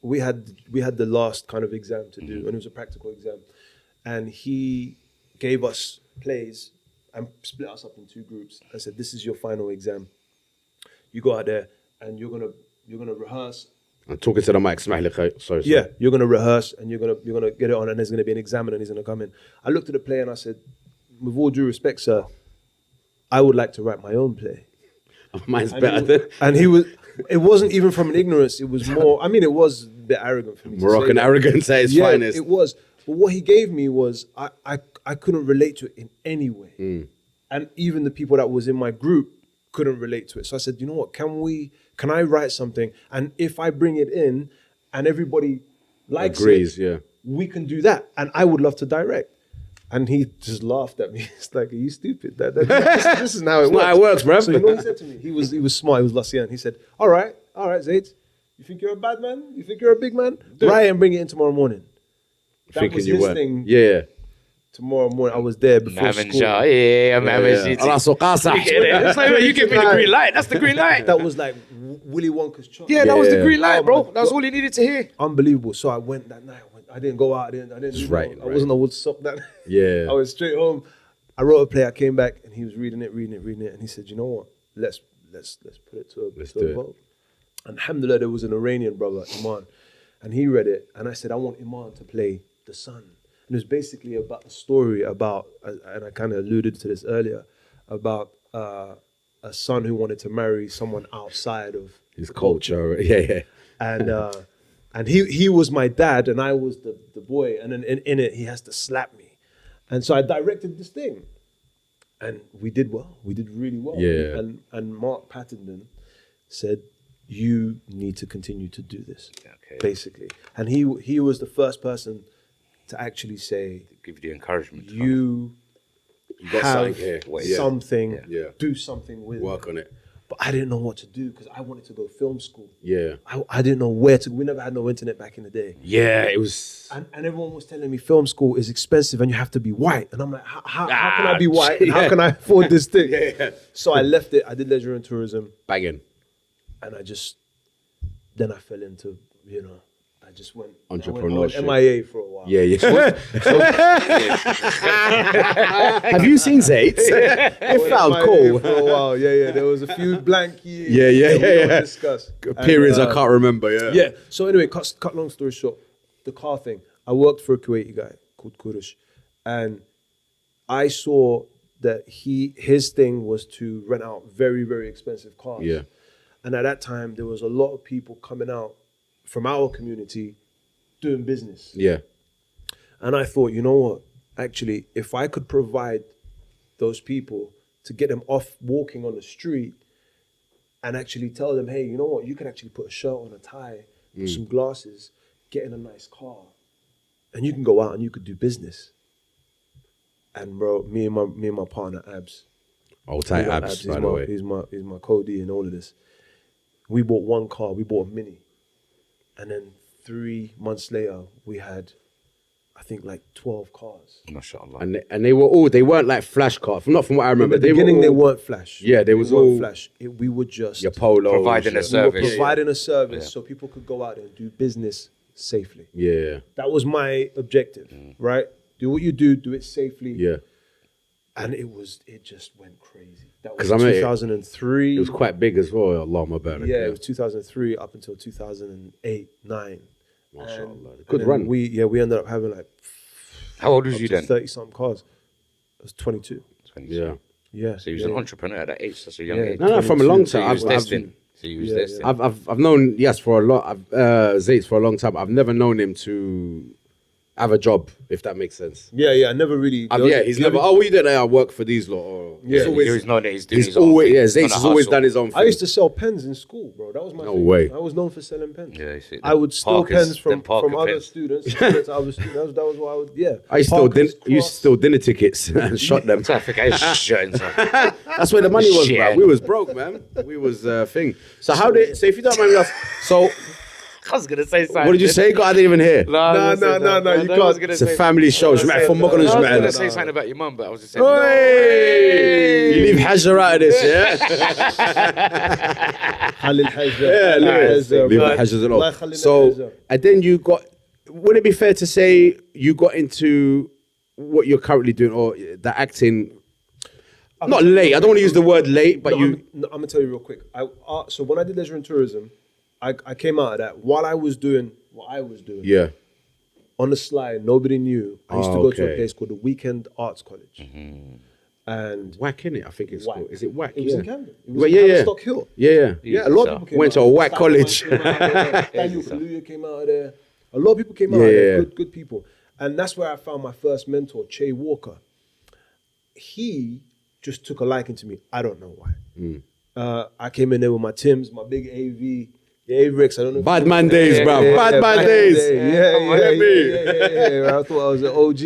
We had the last kind of exam to do, and it was a practical exam. And he gave us plays and split us up in two groups. I said, "This is your final exam. You go out there and you're gonna rehearse. I'm talking to the mic. Sorry. Yeah, you're gonna rehearse and you're gonna get it on, and there's gonna be an examiner and he's gonna come in." I looked at the play and I said, "With all due respect, sir, I would like to write my own play." Mine's better. And he was. It wasn't even from an ignorance. It was more. I mean, it was a bit arrogant for me. Moroccan to say that. arrogance at its Yeah, finest. it was. But what he gave me was I couldn't relate to it in any way, and even the people that was in my group couldn't relate to it. So I said, you know what? Can I write something? And if I bring it in, and everybody likes Agrees, it, yeah. we can do that. And I would love to direct. And he just laughed at me. It's like, are you stupid? This is how it works. not how it works, bruv. So you know what he said to me? He was smart. He was Lassian. He said, all right, Zaid. You think you're a bad man? You think you're a big man? Write and bring it in tomorrow morning. That Thinking was you his weren't. thing. Yeah. Tomorrow morning, I was there before school. Allah so qasa. You give me the green light. That's the green light. That was like Willy Wonka's chocolate. Yeah, that was the Yeah. green light, Oh bro. my That's God. all he needed to hear. Unbelievable. So I went that night. I didn't go out. I didn't. Just do right, I wasn't a Woodstock that Yeah. I was straight home. I wrote a play. I came back and he was reading it. And he said, you know what? let's put it to Let's a do it. vote. And alhamdulillah, there was an Iranian brother, Iman, and he read it, and I said, I want Iman to play the son. And it was basically about a story about, and I kind of alluded to this earlier, about a son who wanted to marry someone outside of His culture. Yeah. and he was my dad, and I was the boy, and then in it, he has to slap me. And so I directed this thing. And we did well. We did really well. Yeah. And Mark Pattenden said, you need to continue to do this, basically. And he was the first person to actually say, Give you the encouragement. you got have something here. Yeah. something, Yeah. do something with Work it. on it. But I didn't know what to do because I wanted to go film school. Yeah. I didn't know where to. We never had no internet back in the day. Yeah, it was. And everyone was telling me film school is expensive and you have to be white. And I'm like, how can I be white? And how can I afford this thing? Yeah. So I left it. I did leisure and tourism. Banging. And then I fell into, I just went. Entrepreneurship. I went MIA for a while. Yeah. Have you seen Zates? It felt MIA cool. for a while. Yeah. There was a few blank years. Yeah. We don't discuss. Periods And, I can't remember, yeah. Yeah. So anyway, cut long story short, the car thing. I worked for a Kuwaiti guy called Kurush, and I saw that his thing was to rent out very, very expensive cars. Yeah. And at that time, there was a lot of people coming out from our community doing business. Yeah. And I thought, you know what? Actually, if I could provide those people to get them off walking on the street and actually tell them, hey, you know what? You can actually put a shirt on, a tie, put some glasses, get in a nice car, and you can go out and you could do business. And bro, me and my partner Abs. Oh, tight abs, by the way. He's my co-D in all of this. We bought one car. We bought a Mini. And then 3 months later, we had, I think, like 12 cars. MashaAllah. And they weren't like flash cars. Not from what I remember. In the beginning, they weren't flash. Yeah, they was all flash. We would just your polo. Providing a shit. service. We were providing a service so people could go out and do business safely. Yeah. That was my objective, right? Do what you do it safely. Yeah. And it just went crazy. That 'Cause was I mean, 2003. It was quite big as well. Allah, my bad. Yeah, it was 2003 up until 2008, 9. MashaAllah. Good run. We ended up having like How old was you then? 30-something cars. I was 22. 22. Yeah. Yeah. So you was an entrepreneur at that age, such a young Yeah. age. No, from a long So time. you was destined. So you was Yeah, destined. I've known Yas for a lot. Zates for a long time. I've never known him to have a job, if that makes sense. Yeah, I never really. He's never. Oh, what you doing? I work for these lot. Or, Yeah. it's always, He's not that he's doing he's his own always. thing. Yeah, It's Zates not a has always hustle. done his own thing. I used to sell pens in school, bro. That was my No thing. way. I was known for selling pens. Yeah, you see, I would steal Parkers, pens them Parker from other pens. students. That was what I would. Yeah. I used to steal dinner tickets and shot them. I think I was shooting. That's where the money was, bro. Shit. We was broke, man. We was thing. So how did? So if you don't mind me asking, so I was gonna say something. what did you say? God, I didn't even hear. No, you can't. It's a family show. I was from gonna say something about your mum, but I was just saying. Hey! You leave Hajra out of this, yeah? Halil Hajra. Yeah, leave the Hajras alone. So, and then you got, would it be fair to say you got into what you're currently doing or the acting, not late, I don't want to use the word late, but I'm gonna tell you real quick. So when I did leisure and tourism, I came out of that while I was doing what I was doing. yeah. On the slide, nobody knew. I used to go to a Okay. place called the Weekend Arts College. And Whack, innit? I think it's Whack. called. Is it Whack? it was yeah. in Camden. It was Well, in yeah. Tavistock Hill. Yeah. Yeah, a lot of people came Went out to a of there. Whack Stan college. Came out of there. Daniel Kaluuya came out of there. A lot of people came out of there. Good people. And that's where I found my first mentor, Che Walker. He just took a liking to me. I don't know why. I came in there with my Timbs, my big AV. Yeah, Avrix, I don't know. Bad man days, bro. Bad man days. Yeah. I thought I was an OG.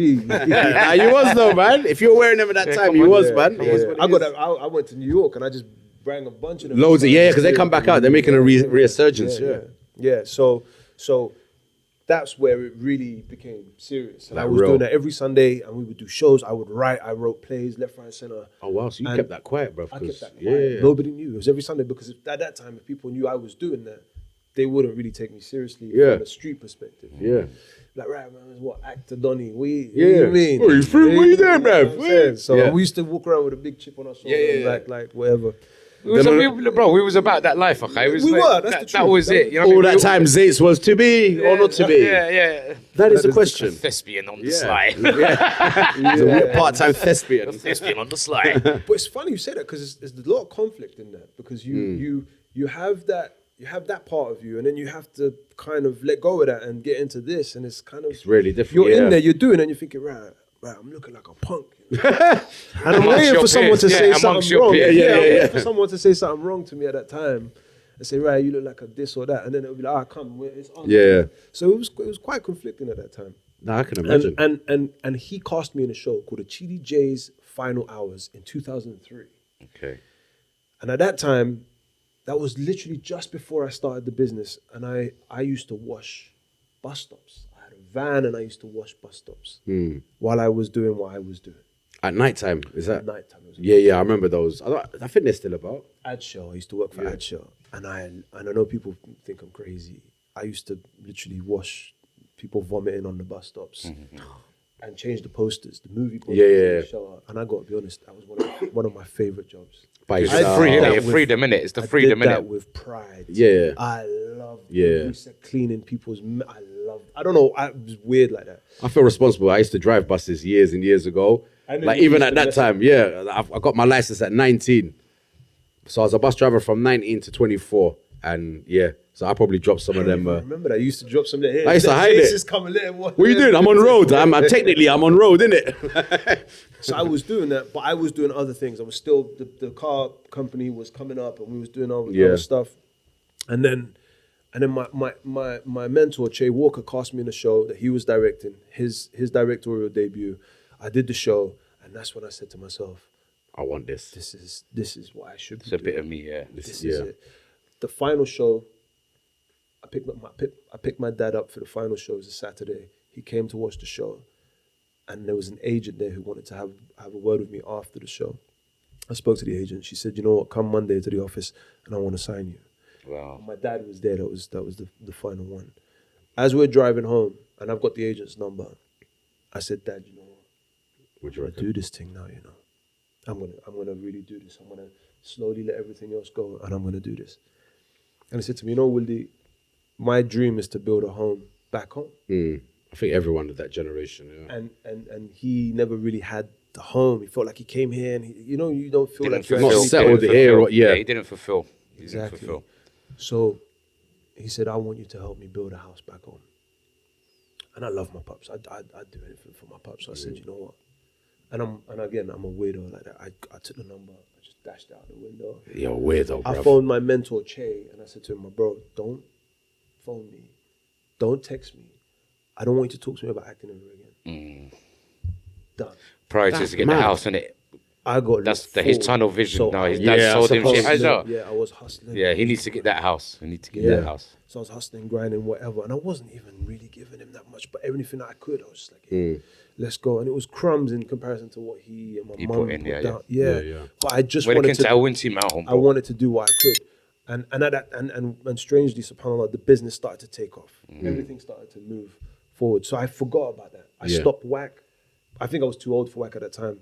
Nah, you was though, man. If you were wearing them at that time, you was, man. It was what it I got is. that. I went to New York and I just bring a bunch of them. Loads of, because they come back out. They're making a resurgence, Yeah. So that's where it really became serious. And Like I was real. doing that every Sunday, and we would do shows. I would write. I wrote plays left, right, center. Oh, wow. So you And kept that quiet, bro. I kept that quiet. Nobody knew. It was every Sunday because at that time, if people knew I was doing that, they wouldn't really take me seriously from a street perspective. Yeah. Like, right, man, what, actor Donny? What you Yeah. mean? Oh, you free? What you doing, know bruv? what I'm saying? So Yeah. we used to walk around with a big chip on our shoulder and like whatever. We was about that life, okay? We were, that's the truth. That was it. You know All that time, Zates was to be or not to be. Yeah. That is the question. Thespian on the sly. He's a part-time thespian. Thespian on the sly. But it's funny you say that because there's a lot of conflict in that because you have that part of you and then you have to kind of let go of that and get into this and it's kind of really different. You're in there, you're doing it and you're thinking, right, I'm looking like a punk. And I'm waiting for someone to say something wrong. I'm waiting for someone to say something wrong to me at that time and say, right, you look like a this or that. And then it'll be like, come, it's on. Yeah. So it was quite conflicting at that time. No, I can imagine. And he cast me in a show called the Chidi J's Final Hours in 2003. Okay. And at that time, that was literally just before I started the business. And I used to wash bus stops. I had a van and I used to wash bus stops while I was doing what I was doing. At night time, is that? At night time. Yeah, I remember those. I think they're still about. Ad Show. I used to work for Ad Show. And I know people think I'm crazy. I used to literally wash people vomiting on the bus stops and change the posters, the movie posters. Yeah. Show. And I got to be honest, that was one of my favorite jobs. It's freedom, innit? It's the freedom, innit? I did that with pride. Yeah. I love cleaning people's... I don't know, it was weird like that. I feel responsible. I used to drive buses years and years ago. Like even at that time, I got my license at 19. So I was a bus driver from 19 to 24. And so I probably dropped some of them. I remember that. I used to drop some of that. I used to hide it. What are you doing? I'm on road. I'm on road, innit? So I was doing that, but I was doing other things. I was still, the car company was coming up and we was doing other stuff. And then my mentor, Che Walker, cast me in a show that he was directing, his directorial debut. I did the show and that's when I said to myself, I want this. This is what I should be doing. It's a bit of me, This is it. The final show, I picked my dad up for the final show. It was a Saturday. He came to watch the show. And there was an agent there who wanted to have a word with me after the show. I spoke to the agent. She said, you know what, come Monday to the office and I want to sign you. Wow. My dad was there. That was the final one. As we're driving home, and I've got the agent's number, I said, Dad, you know what? Would you do this thing now, you know? I'm gonna really do this. I'm gonna slowly let everything else go and I'm gonna do this. And he said to me, you know, Wildy, my dream is to build a home back home. I think everyone of that generation, And he never really had the home. He felt like he came here and you don't feel like you're not settled here. He didn't fulfill. Exactly. So he said, I want you to help me build a house back home. And I love my pups. I'd do anything for my pups. So I said, you know what? And again, I'm a weirdo like that. I took the number, I just dashed out the window. You're a weirdo, bro. I phoned my mentor, Che, and I said to him, my bro, don't phone me. Don't text me. I don't want you to talk to me about acting ever again. Done. Prior to get the house, innit? I got his tunnel vision. So his dad sold him shit. I was hustling. Yeah, he needs to get that house. That house. So I was hustling, grinding, whatever. And I wasn't even really giving him that much, but everything that I could, I was just like, hey, let's go. And it was crumbs in comparison to what he and my mum put down. Yeah. But I just wanted to. I wanted to do what I could. And strangely, subhanAllah, the business started to take off. Everything started to move forward. So I forgot about that. I stopped whack. I think I was too old for whack at that time.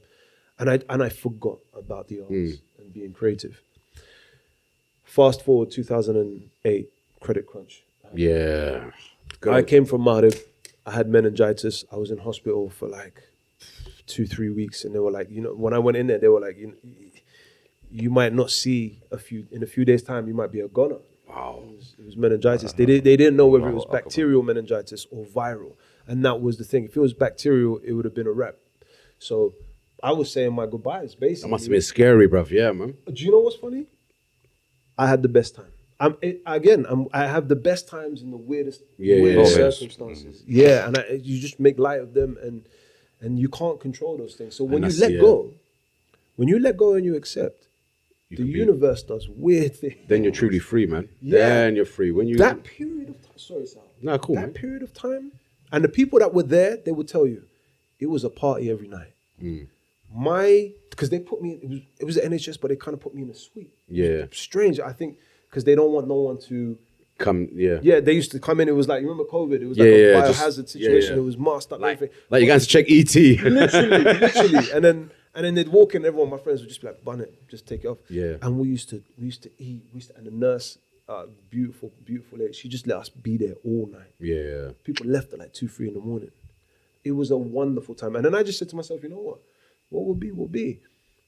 And I forgot about the arts and being creative. Fast forward 2008, credit crunch. Yeah. I came from Maghreb. I had meningitis. I was in hospital for like 2-3 weeks. And they were like, when I went in there, they were like, you might not see in a few days' time, you might be a goner. Wow. It was meningitis. They didn't know whether it was bacterial meningitis or viral. And that was the thing. If it was bacterial, it would have been a wrap. So I was saying my goodbyes, basically. That must have been scary, bruv. Yeah, man. Do you know what's funny? I had the best time. I have the best times in the weirdest circumstances. Yeah, and you just make light of them, and you can't control those things. So when you let go and you accept, the universe does weird things. Then you're truly free, man. Yeah. Then you're free. That period of time, sorry, Sal. No, cool, That period of time, and the people that were there, they would tell you, it was a party every night. Because they put me, it was the NHS, but they kind of put me in a suite. Yeah. Strange, I think, because they don't want no one to come. Yeah. Yeah, they used to come in. It was like, you remember COVID? It was like a biohazard situation. It was masked up. Like you're going to check ET. literally. And then they'd walk in, everyone, my friends would just be like, bun it, just take it off. Yeah. And we used to eat, and the nurse, beautiful lady, she just let us be there all night. Yeah. People left at like 2, 3 in the morning. It was a wonderful time. And then I just said to myself, you know what? What will be, will be.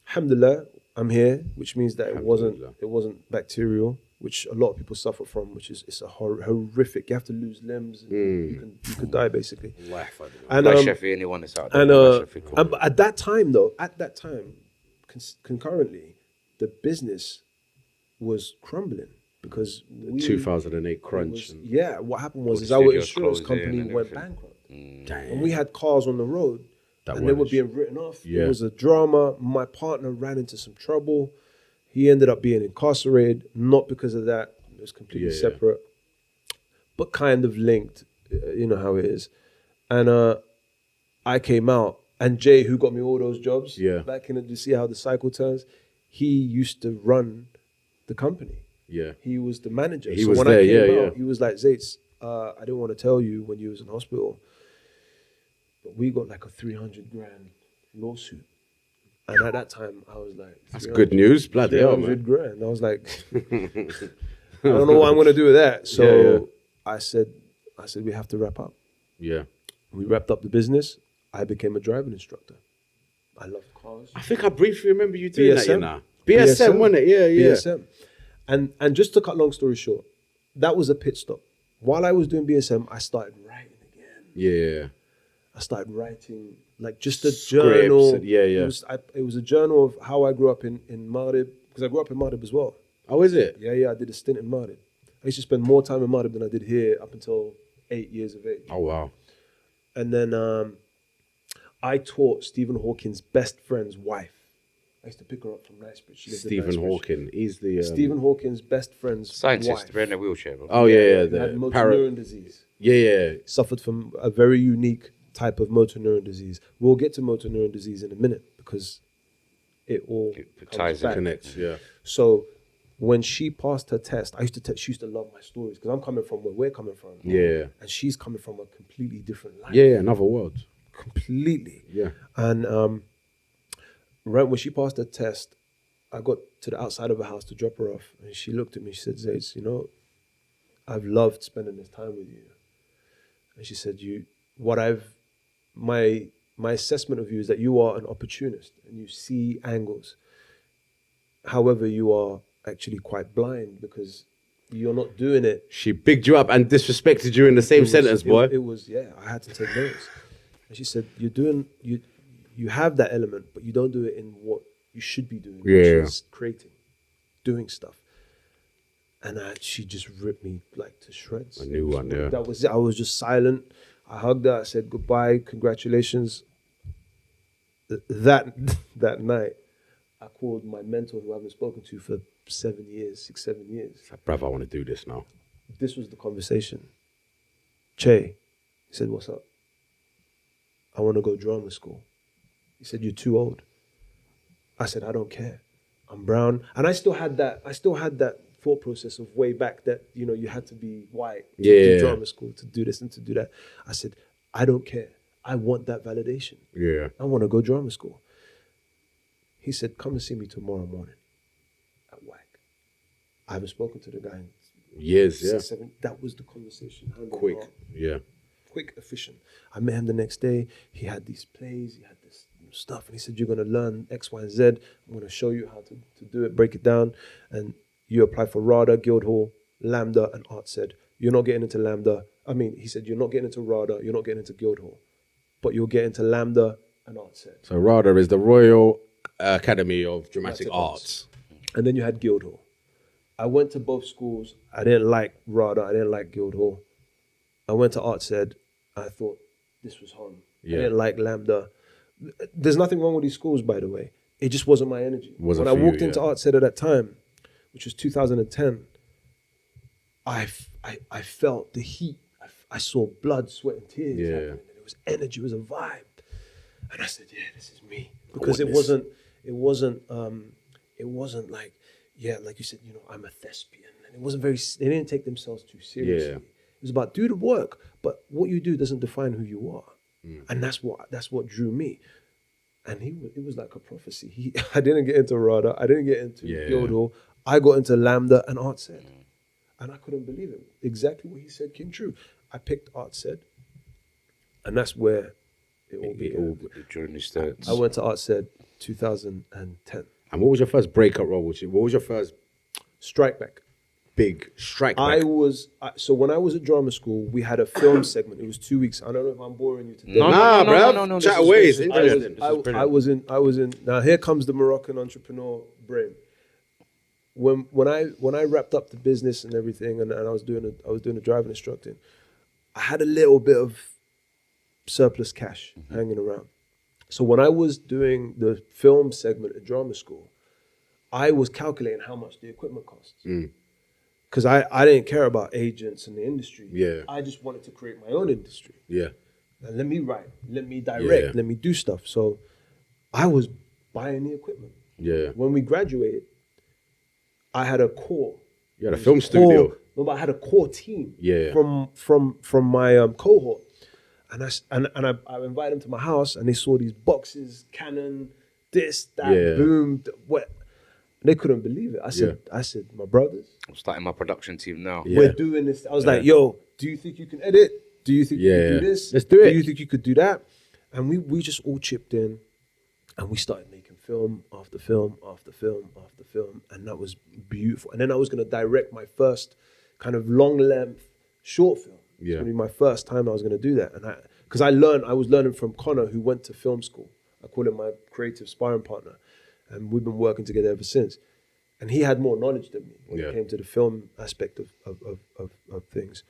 Alhamdulillah, I'm here, which means that it wasn't bacterial, which a lot of people suffer from, which is it's a horrific. You have to lose limbs. You could die basically. And anyone that's out there. And but at that time, concurrently, the business was crumbling because 2008 crunch. What happened was our insurance company went bankrupt, and we had cars on the road. And they were being written off. Yeah. It was a drama. My partner ran into some trouble. He ended up being incarcerated, not because of that. It was completely separate, but kind of linked. You know how it is. And I came out, and Jay, who got me all those jobs back in it, to see how the cycle turns, he used to run the company. Yeah. He was the manager. He was there, he was like, Zates, I didn't want to tell you when you was in hospital, we got like a 300 grand lawsuit. And at that time, I was like... That's good news. Bloody hell, man. 300 grand. I was like, I don't know what I'm going to do with that. So I said, we have to wrap up. Yeah. We wrapped up the business. I became a driving instructor. I love cars. I think I briefly remember you doing that, you know. BSM, wasn't it? Yeah. BSM. And just to cut long story short, that was a pit stop. While I was doing BSM, I started writing again. Yeah. I started writing like just a journal. It was a journal of how I grew up in Maghreb, because I grew up in Maghreb as well. Oh, is it? Yeah. I did a stint in Maghreb. I used to spend more time in Maghreb than I did here up until 8 years of age. Oh, wow. And then I taught Stephen Hawking's best friend's wife. I used to pick her up from Knightsbridge. Stephen Hawking. He's the... Stephen Hawking's best friend's scientist, wife. ran in a wheelchair. Bro. Oh, yeah. He had motor neuron disease. Yeah. Suffered from a very unique type of motor neuron disease. We'll get to motor neuron disease in a minute because it all ties and connects. Yeah. So when she passed her test, she used to love my stories because I'm coming from where we're coming from. Yeah. And she's coming from a completely different life. Yeah, another world. Completely. Yeah. And right when she passed her test, I got to the outside of her house to drop her off, and she looked at me. She said, "Zates, you know, I've loved spending this time with you." And she said, my assessment of you is that you are an opportunist and you see angles. However, you are actually quite blind because you're not doing it. She bigged you up and disrespected you in the same sentence, boy. It was, I had to take notice. And she said, you have that element, but you don't do it in what you should be doing, which is creating, doing stuff. And she just ripped me like to shreds. A new one, yeah. That was it. I was just silent. I hugged her. I said goodbye, congratulations. That night, I called my mentor, who I haven't spoken to for 6, 7 years. Like, bruv, I want to do this now. This was the conversation. Che, he said, "What's up?" "I want to go drama school." He said, "You're too old." I said, "I don't care. I'm brown." And I still had that thought process of way back that, you know, you had to be white to do drama school, to do this and to do that. I said, "I don't care. I want that validation. Yeah. I want to go drama school." He said, "Come and see me tomorrow morning at WAC." I haven't spoken to the guy in years, 6, 7. That was the conversation. Quick, quick, efficient. I met him the next day. He had these plays, he had this stuff, and he said, "You're going to learn X, Y, and Z. I'm going to show you how to do it, break it down. And you apply for RADA, Guildhall, Lambda, and Art said, you're not getting into Lambda. He said, you're not getting into RADA, you're not getting into Guildhall, but you'll get into Lambda and Art said." So RADA is the Royal Academy of Dramatic Arts. And then you had Guildhall. I went to both schools. I didn't like RADA, I didn't like Guildhall. I went to Art said, I thought this was home. Yeah. I didn't like Lambda. There's nothing wrong with these schools, by the way. It just wasn't my energy. When I walked into Art said at that time, which was 2010, I felt the heat. I saw blood, sweat, and tears. Yeah. Happening. It was energy. It was a vibe. And I said, "Yeah, this is me." Because it wasn't like, like you said, you know, I'm a thespian. And it wasn't they didn't take themselves too seriously. Yeah. It was about do the work, but what you do doesn't define who you are. And that's what drew me. And it was like a prophecy. I didn't get into RADA. I didn't get into Guildhall. I got into Lambda and Art Said. And I couldn't believe it. Exactly what he said came true. I picked Art Said. And that's where it all began. The journey starts. I went to Art Said 2010. And what was your first breakout role? What was your first Strike Back. big strike back? So when I was at drama school, we had a film segment. It was 2 weeks. I don't know if I'm boring you today. No. Chat away. It's interesting. I was in. Now here comes the Moroccan entrepreneur brain. When I wrapped up the business and everything, and I was doing the driving instructing, I had a little bit of surplus cash hanging around. So when I was doing the film segment at drama school, I was calculating how much the equipment costs. Because I didn't care about agents in the industry. Yeah. I just wanted to create my own industry. Yeah. And let me write, let me direct, let me do stuff. So I was buying the equipment. Yeah. When we graduated, I had a core. You had a film studio. No, but I had a core team. Yeah. From my cohort. And I invited them to my house, and they saw these boxes, Canon, this, that, boom, what. They couldn't believe it. I said, my brothers, I'm starting my production team now. we're doing this. I was like, yo, do you think you can edit? Do you think you can do this? Let's do it. Do you think you could do that? And we just all chipped in, and we started making film after film after film after film, and that was beautiful. And then I was going to direct my first kind of long length short film. It's going to be my first time I was going to do that. And because I was learning from Connor, who went to film school. I call him my creative sparring partner. And we've been working together ever since. And he had more knowledge than me when it came to the film aspect of things.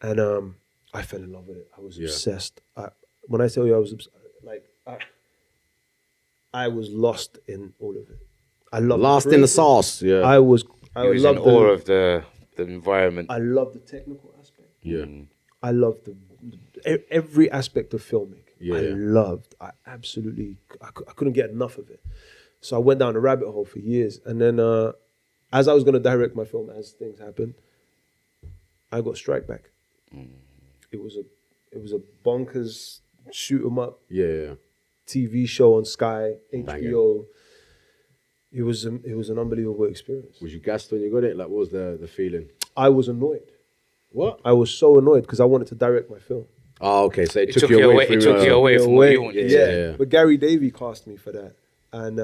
And I fell in love with it. I was obsessed. When I tell you I was I was lost in all of it. I loved Lost in the sauce. Yeah. I was in awe of the environment. I love the technical aspect. Yeah. I love every aspect of filmmaking. Yeah. I absolutely, I couldn't get enough of it. So I went down a rabbit hole for years. And then as I was going to direct my film, as things happened, I got Strike Back. It was a bonkers shoot 'em up TV show on Sky, HBO. It was an unbelievable experience. Was you gassed when you got it? Like, what was the feeling? I was annoyed. What? I was so annoyed because I wanted to direct my film. Oh, okay. So it took you away from what you wanted. Yeah. But Gary Davey cast me for that. And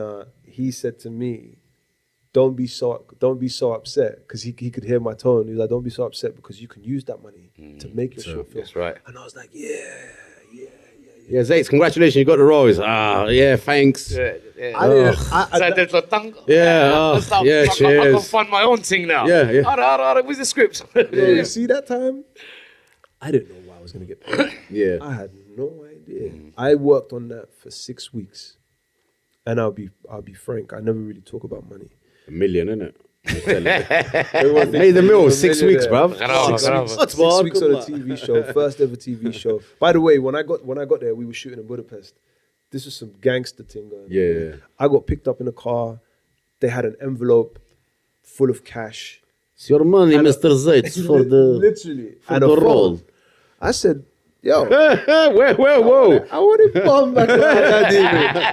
he said to me, don't be so upset, because he could hear my tone. He was like, don't be so upset, because you can use that money to make your short film. That's right. And I was like, yeah. Yeah, Zates, congratulations, you got the role. Yeah, thanks. Yeah. Cheers. I can fund my own thing now. Yeah. Where's the script? You see that time? I didn't know why I was going to get paid. Yeah. I had no idea. I worked on that for 6 weeks. And I'll be frank, I never really talk about money. $1 million, innit? Made the mill 6 weeks, bruv. 6 weeks on a TV show, first ever TV show. By the way, when I got there, we were shooting in Budapest. This was some gangster thing going on. Yeah. I got picked up in a car. They had an envelope full of cash. It's your money, Mr. Zates, for the role. I said, yo. Whoa. I want it bomb back like that, David.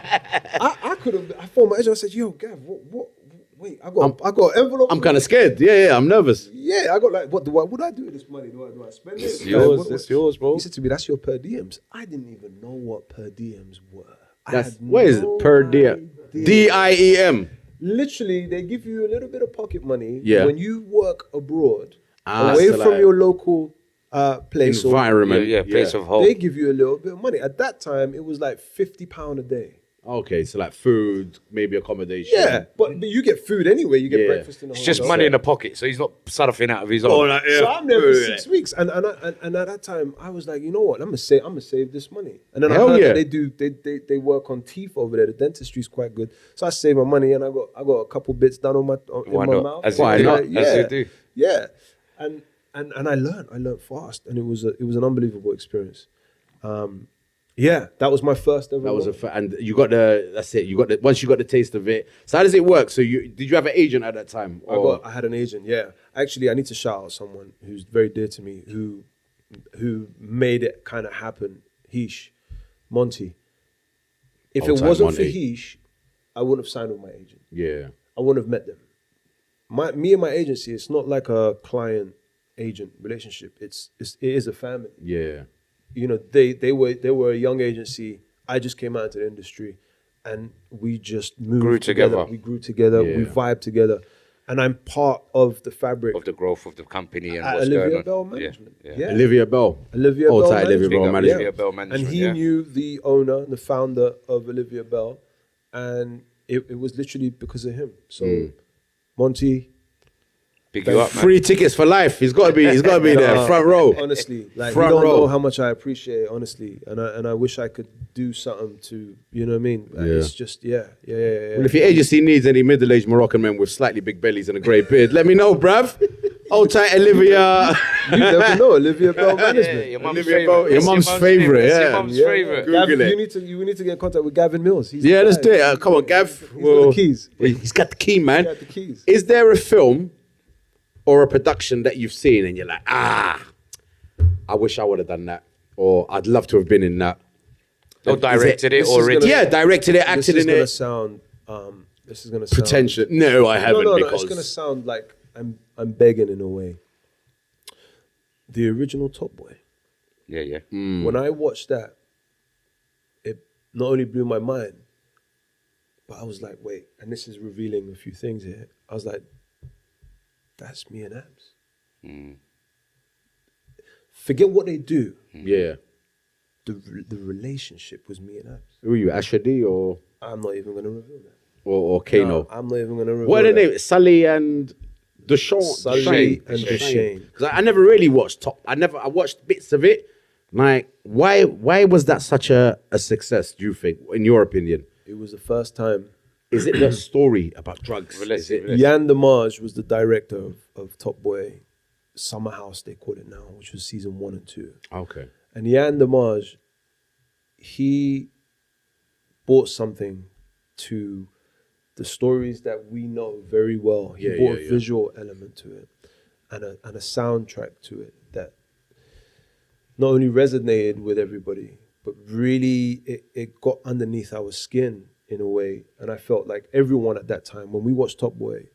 I could have. I phoned my agent. I said, yo, Gav, what? Wait, I got an envelope. I'm kind of scared. Yeah, I'm nervous. Yeah, I got like, what do I do with this money? Do I spend it? It's yours. It's yours, bro. He said to me, that's your per diems. I didn't even know what per diems were. What is it? Per diem? DIEM. Literally, they give you a little bit of pocket money when you work abroad, away from your local place. Environment. Place of home. They give you a little bit of money. At that time, it was like £50 a day. Okay, so like food, maybe accommodation. Yeah, but you get food anyway. You get breakfast in the It's hotel. just money in the pocket, so he's not surfing out of his own. So I'm there for 6 weeks, and at that time I was like, you know what, I'm gonna save this money. And then I heard that they work on teeth over there. The dentistry's quite good, so I saved my money, and I got a couple bits done in my mouth. Why not? As you do. Yeah, and I learned fast, and it was an unbelievable experience. Yeah, that was my first ever. That was and you got that's it. You got once you got the taste of it. So how does it work? So did you have an agent at that time? I had an agent. Yeah, actually, I need to shout out someone who's very dear to me, who made it kind of happen. Monty. If it wasn't for Heesh, I wouldn't have signed with my agent. Yeah. I wouldn't have met them. Me and my agency, it's not like a client-agent relationship. It is a family. Yeah. You know, they were a young agency. I just came out into the industry, and we just moved together. We grew together. We vibed together, and I'm part of the fabric of the growth of the company and at what's Olivia going on. Bell Management. Yeah. Olivia Bell. Olivia Old Bell tight Olivia Bell Management. Management. Olivia Bell Management. And he knew the owner, the founder of Olivia Bell, and it was literally because of him. So, Monty, Big you up, man. Free tickets for life. He's got to be there, front row. Honestly, like front you don't row. know how much I appreciate it, honestly, and I wish I could do something to, you know what I mean? Like, it's just yeah. Well, if your agency needs any middle-aged Moroccan men with slightly big bellies and a grey beard, let me know, bruv. Old tight Olivia. You never know, Olivia Bell Management. Your mum's Olivia favorite. Bell, your mum's favorite. It's Yeah. your mum's favorite. Google it. You need to get in contact with Gavin Mills. He's Yeah, the let's guy. do it. Come on, Gav. He's got the keys. He's got the key, man. He's got the keys. Is there a film or a production that you've seen and you're like, I wish I would have done that, or I'd love to have been in that? Or directed it, or written. Yeah, directed it, acted in it. This is gonna sound Potential. No, I haven't. No, because it's gonna sound like I'm begging in a way. The original Top Boy. Yeah. When I watched that, it not only blew my mind, but I was like, wait, and this is revealing a few things here. I was like, that's me and Abs. Forget what they do. Yeah. The relationship was me and Abs. Who are you, Asher D or I'm not even gonna reveal that. or Kano? No, I'm not even gonna reveal What are that. the names? Sully and Deshaun. Sully and Deshaun. Because I never really watched Top. I watched bits of it. Like, why was that such a success, do you think, in your opinion? It was the first time. Is it the story about drugs? Is it? Yan Damage was the director of Top Boy Summer House, they call it now, which was season 1 and 2. Okay. And Yan Damage, he brought something to the stories that we know very well. He brought a visual element to it and a soundtrack to it that not only resonated with everybody, but really it got underneath our skin in a way. And I felt like everyone at that time, when we watched Top Boy,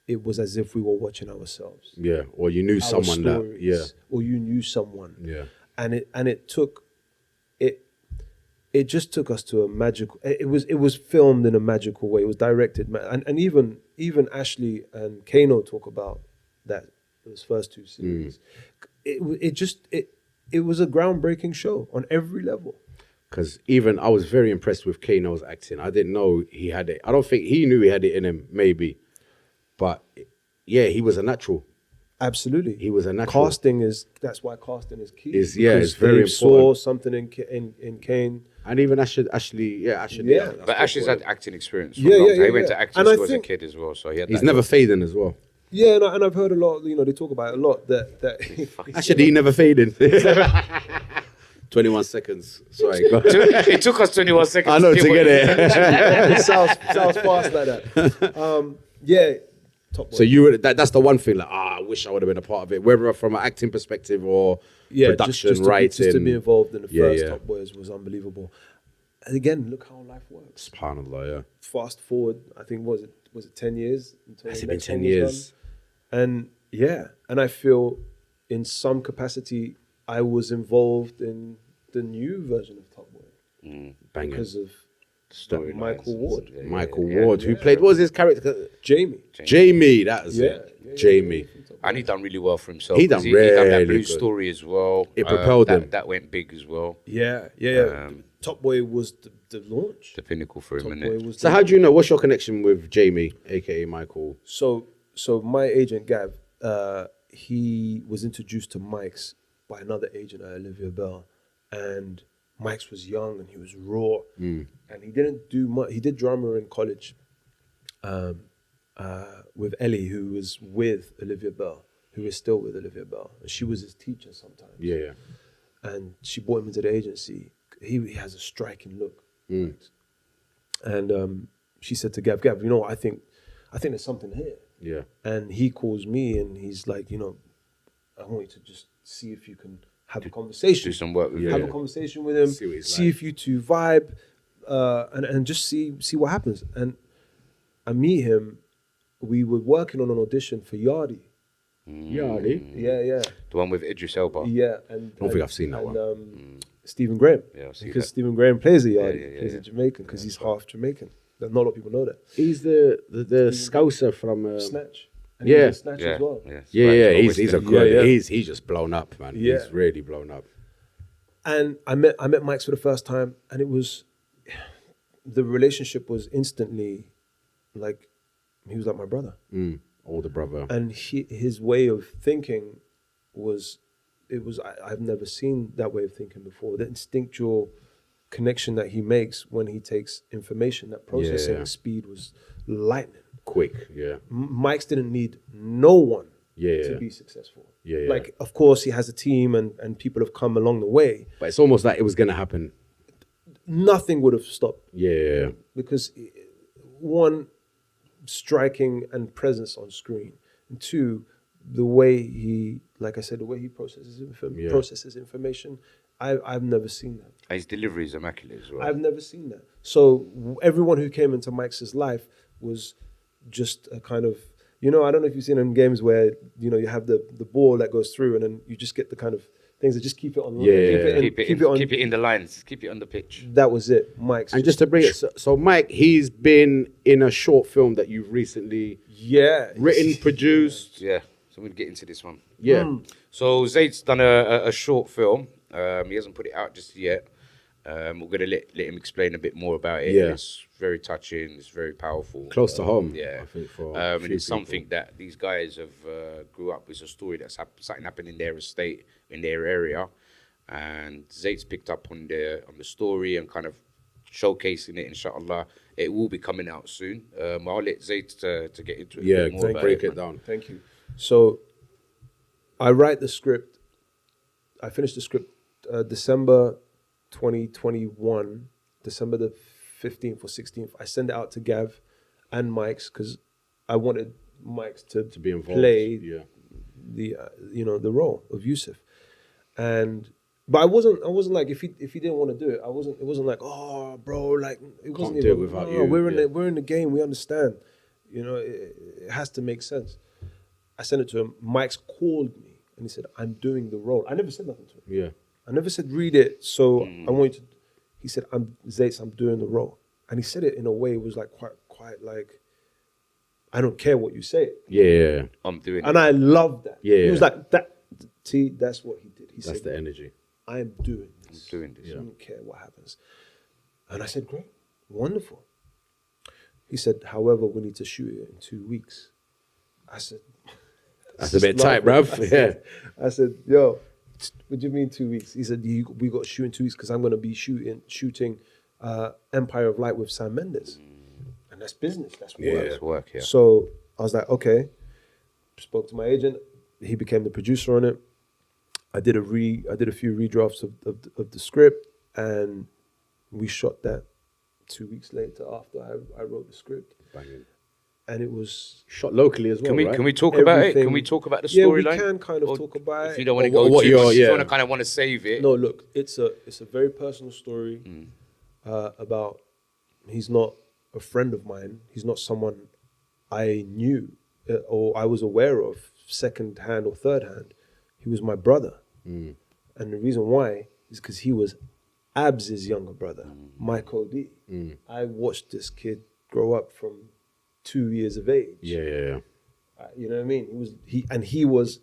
it was as if we were watching ourselves. Yeah, or you knew Our someone stories, or you knew someone. Yeah. And it just took us to a magical. It was filmed in a magical way. It was directed, and even Ashley and Kano talk about that. Those first 2 series. It was a groundbreaking show on every level. Because even I was very impressed with Kano's acting. I didn't know he had it. I don't think he knew he had it in him, maybe. But yeah, he was a natural. Absolutely. He was a natural. That's why casting is key. It's Because very they saw something in Kane. And even Ashley. But Ashley's had acting experience. Yeah. He went to acting school as a kid as well, so he had. He's never fading as well. Yeah, and I've heard a lot. They talk about it a lot that Actually, he never fading. 21 seconds. Sorry. Go It took us 21 seconds. I know to get it. it sounds fast like that. Yeah, Top Boy. So that's the one thing. Like, I wish I would have been a part of it, whether from an acting perspective or production, writing. Just to be involved in the first Top Boys was unbelievable. And again, look how life works. SubhanAllah, yeah. Fast forward, I think was it 10 years? Has it been 10 years? And and I feel in some capacity I was involved in the new version of Top Boy because of Michael Ward. Ward, who played, what was his character? Jamie, that was it. Jamie. And he done really well for himself. He done done that really Blue good. Story as well. It propelled him. That went big as well. Yeah. Top Boy was the launch. The pinnacle for him, Top innit? Boy was So how do you know, what's your connection with Jamie, aka Michael? So my agent Gav, he was introduced to Mike's by another agent at Olivia Bell, and Mike's was young and he was raw, and he didn't do much. He did drama in college, with Ellie, who was with Olivia Bell, who is still with Olivia Bell, and she was his teacher sometimes. Yeah. And she brought him into the agency. He has a striking look, and she said to Gav, I think there's something here. Yeah. And he calls me and he's like, I want you to just see if you can have a conversation. Do some work with Have a conversation with him. See if you two vibe. and just see what happens. And I meet him. We were working on an audition for Yardi. Yardi? Yeah. The one with Idris Elba. Yeah, and I don't think I've seen that one. Stephen Graham. Yeah, I've seen because that. Stephen Graham plays a Yardi. Yeah, He's a Jamaican because he's half Jamaican. Not a lot of people know that. He's the Scouser from Snatch. And yeah. he was in Snatch Yeah, as well. yeah. He's a good. Yeah. He's just blown up, man. Yeah. He's really blown up. And I met Mike's for the first time, and it was, the relationship was instantly, like, he was like my brother. Older brother. And his way of thinking was, I've never seen that way of thinking before. The instinctual connection that he makes when he takes information, that processing speed was lightning. Quick, yeah. Mike's didn't need no one to be successful. Yeah. Like, of course, he has a team and people have come along the way. But it's almost like it was going to happen. Nothing would have stopped. Yeah. Because one, striking and presence on screen. And two, the way he, like I said, the way he processes information, I've never seen that. And his delivery is immaculate as well. I've never seen that. So everyone who came into Mike's life was just a kind of, I don't know if you've seen in games where, you have the ball that goes through and then you just get the kind of things that just keep it on. Keep it in the lines. Keep it on the pitch. That was it, Mike's. And just to bring it, so Mike, he's been in a short film that you've recently written, produced. Yeah. So we'll get into this one. Yeah. So Zate's done a short film. He hasn't put it out just yet. We're going to let him explain a bit more about it. Yeah. It's very touching. It's very powerful. Close to home. Yeah. I think for and it's something that these guys have grew up with. A story that's something happened in their estate, in their area. And Zate's picked up on the story and kind of showcasing it, inshallah. It will be coming out soon. I'll let Zate to get into it. Yeah, a bit more about break it it down. Thank you. So I write the script. I finished the script December 2021, December the 15th or 16th. I send it out to Gav and Mike's because I wanted Mike's to be involved. Play the the role of Yusuf. But I wasn't like if he didn't want to do it, it wasn't like, oh bro, like it wasn't Can't do even, it without no, you. we're in the game, we understand. It has to make sense. I sent it to him. Mike's called me and he said, I'm doing the role. I never said nothing to him. Yeah. I never said read it. So I want you to. He said, I'm doing the role. And he said it in a way, it was like quite like, I don't care what you say. Yeah. I'm doing it. And I loved that. Yeah. He was like, that's what he did. He That's said, the energy. I am doing this. I'm doing this. I don't care what happens. And I said, great, wonderful. He said, however, we need to shoot it in 2 weeks. I said, That's a bit tight, bruv. I said, yo, what do you mean 2 weeks? He said, we got to shoot in 2 weeks because I'm going to be shooting Empire of Light with Sam Mendes. And that's business. That's work. It's work, yeah. So I was like, okay. Spoke to my agent. He became the producer on it. I did a few redrafts of the script, and we shot that 2 weeks later after I wrote the script. Banging. And it was Shot locally as well, right? Can we talk about it? Can we talk about the storyline? Yeah, we can kind of talk about it. If you don't want to go what too you're- much, if yeah. you want to kind of save it. No, look, it's a very personal story about, he's not a friend of mine. He's not someone I knew or I was aware of second hand or third hand. He was my brother. And the reason why is because he was Abs's younger brother, Mike O.D. I watched this kid grow up from 2 years of age. Yeah. You know what I mean? He was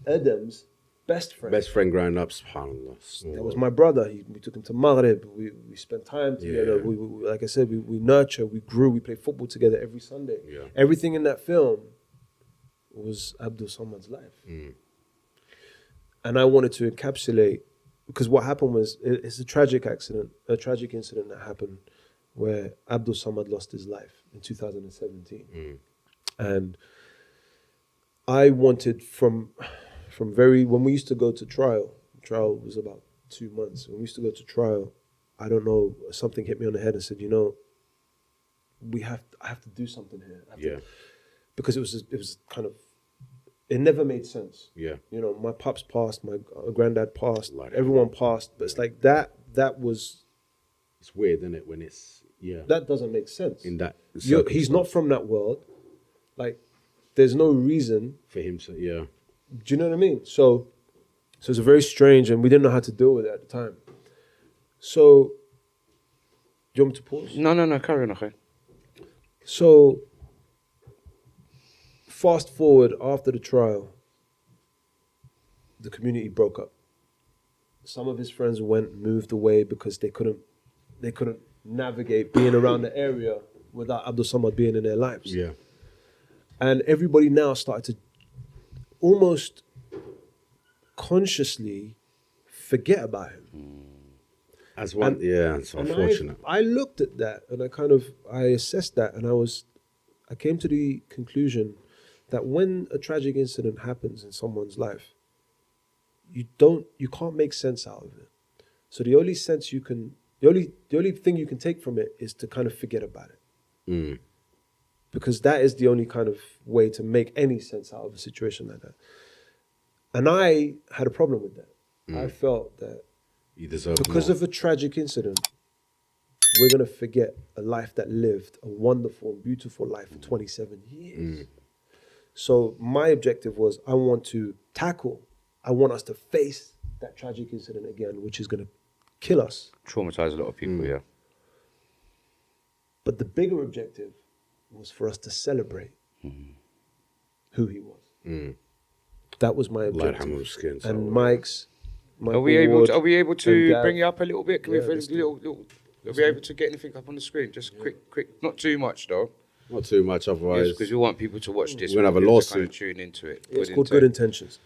Adam's best friend. Best friend growing up, subhanAllah. That was my brother. We took him to Maghreb. We spent time together. Yeah. We like I said, we nurture, we grew, we played football together every Sunday. Yeah. Everything in that film was Abdul Samad's life. And I wanted to encapsulate, because what happened was, it's a tragic incident that happened where Abdul Samad lost his life in 2017. And I wanted from when we used to go to trial was about 2 months. When we used to go to trial, I don't know, something hit me on the head and said, I have to do something here. Because it was kind of, it never made sense. Yeah. My pops passed, my granddad passed, Like everyone passed, but it's like that was It's weird, isn't it, when it's, That doesn't make sense. in that He's not from that world. Like, there's no reason. for him to, Do you know what I mean? So it's a very strange, and we didn't know how to deal with it at the time. So, do you want me to pause? No, carry on, okay. So, fast forward after the trial, the community broke up. Some of his friends moved away because they couldn't navigate being around the area without Abdul Samad being in their lives. Yeah. And everybody now started to almost consciously forget about him. As one, it's unfortunate. I looked at that and I assessed that, and I came to the conclusion that when a tragic incident happens in someone's life, you can't make sense out of it. So the only thing you can take from it is to kind of forget about it. Because that is the only kind of way to make any sense out of a situation like that. And I had a problem with that. I felt that You deserve because more. of a tragic incident, we're going to forget a life that lived a wonderful and beautiful life for 27 years. So my objective was I want us to face that tragic incident again, which is going to kill us. Traumatize a lot of people, yeah. But the bigger objective was for us to celebrate who he was. That was my objective. Hammer skin, so And Mike's. Are we able to Gav. bring it up a little bit? Can Yeah, we let's do it. are we able to get anything up on the screen? Just quick, not too much though. Not too much, otherwise. Because we want people to watch this. We're gonna have a People to lawsuit. kind of tune into it. It's called Good Intentions.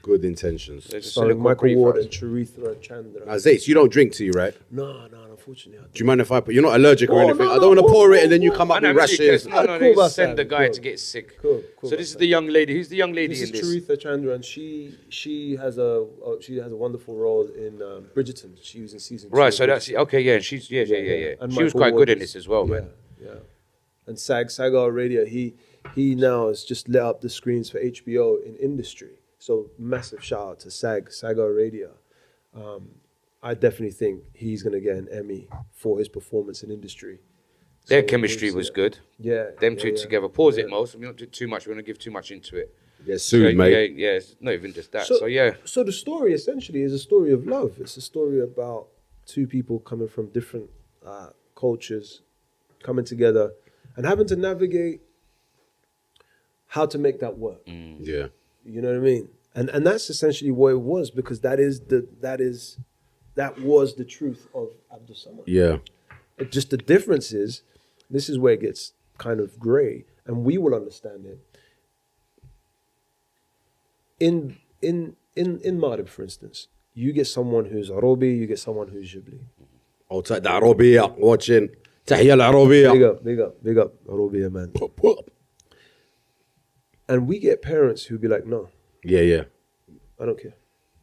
Good intentions. There's a Starring little Michael brief Ward us. and Charithra Chandra. Zates, you don't drink tea, right? No, unfortunately I Do you mind if I put? You're not allergic or Oh, anything. no, I don't want to no, pour it and then you come I up know, with rashes. no, Cool, they send the Basan, guy cool. to get sick. Cool, So this is the young lady. Who's the young lady This in is this? Charithra Chandra, and she has a wonderful role in Bridgerton. She was in season 2. Right, so that's okay. Yeah, she's yeah. And She was Michael quite Ward good in is- this as well, man. Yeah. And Sagar Radio, he now has just lit up the screens for HBO in industry. So massive shout out to Sagar Radio. I definitely think he's gonna get an Emmy for his performance in industry. Their So chemistry it's, was good. Yeah, Them yeah, two yeah. together. Pause Yeah. it, most. We don't do too much. We don't give too much into it. Yeah, soon, mate. Yeah, it's not even just that. So yeah. So the story essentially is a story of love. It's a story about two people coming from different cultures, coming together, and having to navigate how to make that work. Yeah. You know what I mean? And that's essentially what it was, because that was the truth of Abdul Samad. Yeah. Just the difference is, this is where it gets kind of grey, and we will understand it. In Maghreb, for instance, you get someone who's Arobi, you get someone who's Jibli. Oh, the Arabia watching. Tahiyya al-Arabia. Big up, Arobi, man. And we get parents who be like, no, Yeah. I don't care.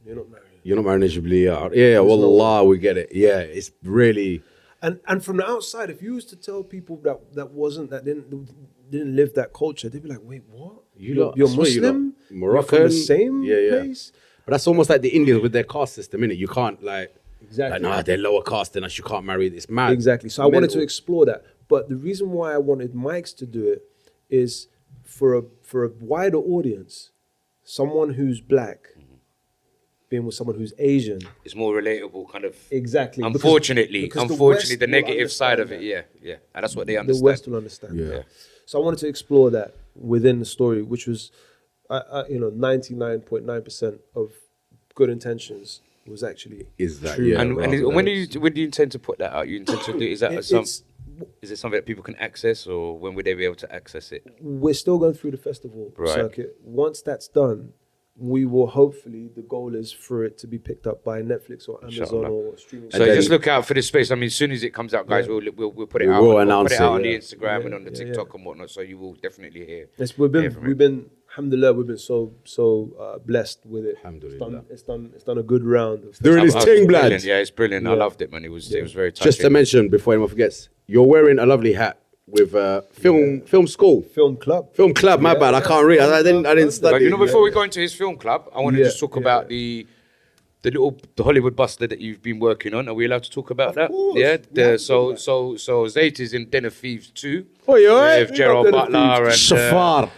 You're not married. You're not marrying Jibli. Yeah, wallah, we get it. Yeah, it's really. And from the outside, if you was to tell people that didn't live that culture, they'd be like, wait, what? You're Muslim? Moroccan? You're from the same place? But that's almost like the Indians with their caste system, innit? You can't Exactly. nah, they're lower caste than us. You can't marry this man. Exactly. So I wanted to explore that. But the reason why I wanted Mike's to do it is for a wider audience, someone who's black being with someone who's Asian. It's more relatable, kind of. Exactly. Unfortunately, because the West will negative side of it, understand yeah. And that's what they that. understand. The West will understand. Yeah. that. So I wanted to explore that within the story, which was, 99.9% of good intentions was actually Is that, true. yeah. And rather when than- do you intend to put that out? You intend to do is that It's- is it something that people can access, or when would they be able to access it? We're still going through the festival Right. circuit. Once that's done, we will hopefully, the goal is for it to be picked up by Netflix or Amazon Inshallah. or streaming. So then- just look out for this space. I mean, as soon as it comes out, guys, we'll put it We out. will We'll announce put it out it, on the yeah. Instagram and Yeah, on the yeah, TikTok yeah. and whatnot. So you will definitely hear. Yes, hear from we've it. been, alhamdulillah, we've been so blessed with it. Alhamdulillah. It's done a good round. Of During this Oh, thing, it's blood. brilliant. Yeah, it's brilliant. I Yeah. loved it, man. It was very touching. Just to mention before anyone forgets, you're wearing a lovely hat with film school. Film club. Film club, my bad. I can't read. I didn't study. But before we go into his film club, I want to Yeah, just talk yeah. about the the Hollywood Bustler that you've been working on. Are we allowed to talk about that? Course. Yeah. So Zates is in Den of Thieves 2. Oh, you alright? With Gerald Butler and Shafar.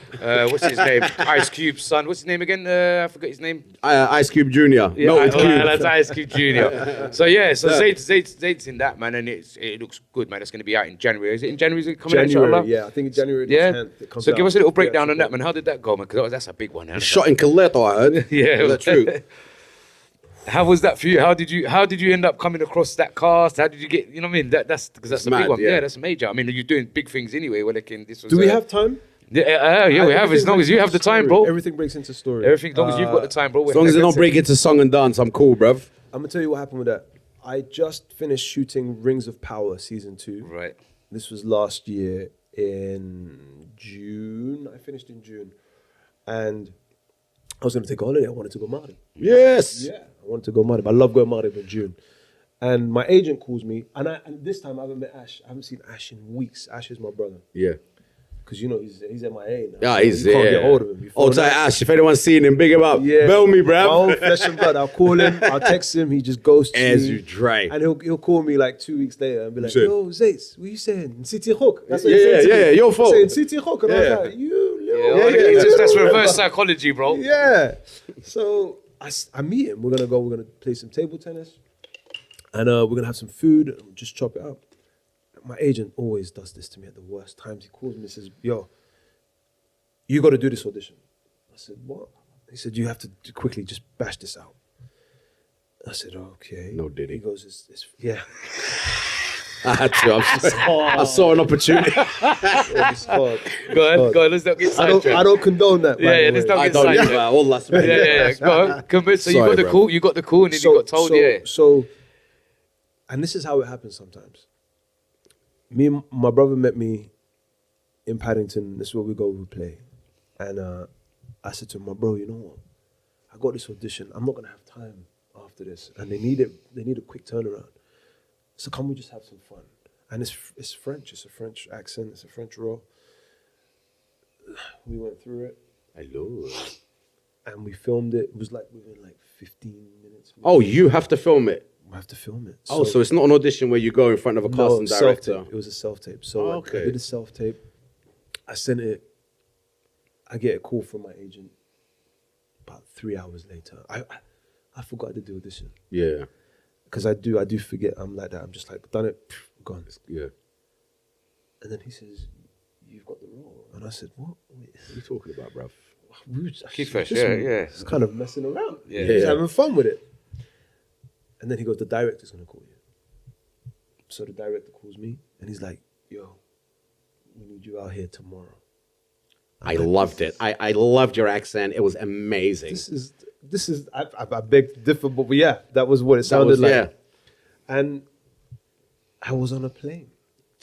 what's his name? Ice Cube's son. What's his name again? I forgot his name. Ice Cube Jr. Yeah, that's Ice Cube Jr. So Zates in that, man, and it looks good, man. It's going to be out in January. Is it in January? Is it coming out? January, yeah. I think in January the 10th it comes So out. give us a little breakdown on that, man. How did that go, man? Because that's a big one. Shot in Coleto, I heard. Yeah. Is that true? How was that for you? How did you end up coming across that cast? How did you get? You know what I mean? That's because that's a big mad, one. yeah. Yeah, that's major. I mean, you're doing big things anyway. Well, this was. Do we have time? Yeah, we have. As long as you have the time, bro. Everything breaks into story. Everything, as long as you've got the time, bro. As long as they don't break into song and dance, I'm cool, bruv. I'm gonna tell you what happened with that. I just finished shooting Rings of Power season 2. Right. This was last year in June. I finished in June, and I was gonna take a holiday. I wanted to go Maghreb. Yes. Yeah, I wanted to go Maghreb. I love going Maghreb in June. And my agent calls me, and this time I haven't met Ash. I haven't seen Ash in weeks. Ash is my brother. Yeah. Because, you know, he's MIA now. Yeah, so he's you can't there. get hold of him. Old tight Ash, if anyone's seen him, big him up. Yeah. Bell me, My bruv. own flesh and blood. I'll call him, I'll text him, he just ghosts As me. you dry. And he'll call me like 2 weeks later and be like, said? yo, Zates, what you saying? City Hook. That's what Yeah, he said to yeah, me. your fault. Saying City Hook. And I Yeah. was like, you Yeah, little... that's reverse psychology, bro. Yeah. So I meet him. We're going to play some table tennis. And we're going to have some food and just chop it up. My agent always does this to me at the worst times. He calls me and says, yo, you got to do this audition. I said, what? He said, you have to quickly just bash this out. I said, okay. No, did he? He goes, it's yeah. I had to. I saw an opportunity. It's hard. Go on, let's not get sidetracked. I don't condone that. by the let's way. not I get don't. sidetracked. Yeah, all last minute. Yeah. Go on. So Sorry, you got the bro. call. You got the call, and then you got told. So, and this is how it happens sometimes. Me and my brother met me in Paddington. This is where we play. And I said to him, my bro, you know what? I got this audition. I'm not gonna have time after this, and they need a quick turnaround. So can we just have some fun? And it's French. It's a French accent. It's a French role. We went through it. Hello. And we filmed it. It was like within like 15 minutes. Oh, you have to film it. We have to film it. Oh, so it's not an audition where you go in front of a casting director. Self-tape. It was a self-tape. So Okay. I did a self-tape. I sent it. I get a call from my agent about 3 hours later. I forgot to do audition. Yeah. Because I do forget. I'm like that. I'm just like, done it, gone. Yeah. And then he says, you've got the role. And I said, what? Wait. What are you talking about, bruv? We were just, Keep fresh, just- yeah. Just kind of messing around. Yeah. Just Yeah. having fun with it. And then he goes, the director's going to call you. So the director calls me and he's like, yo, we need you out here tomorrow. I loved it. I loved your accent. It was amazing. This is, I beg to differ, but yeah, that was what it sounded like. Yeah. And I was on a plane.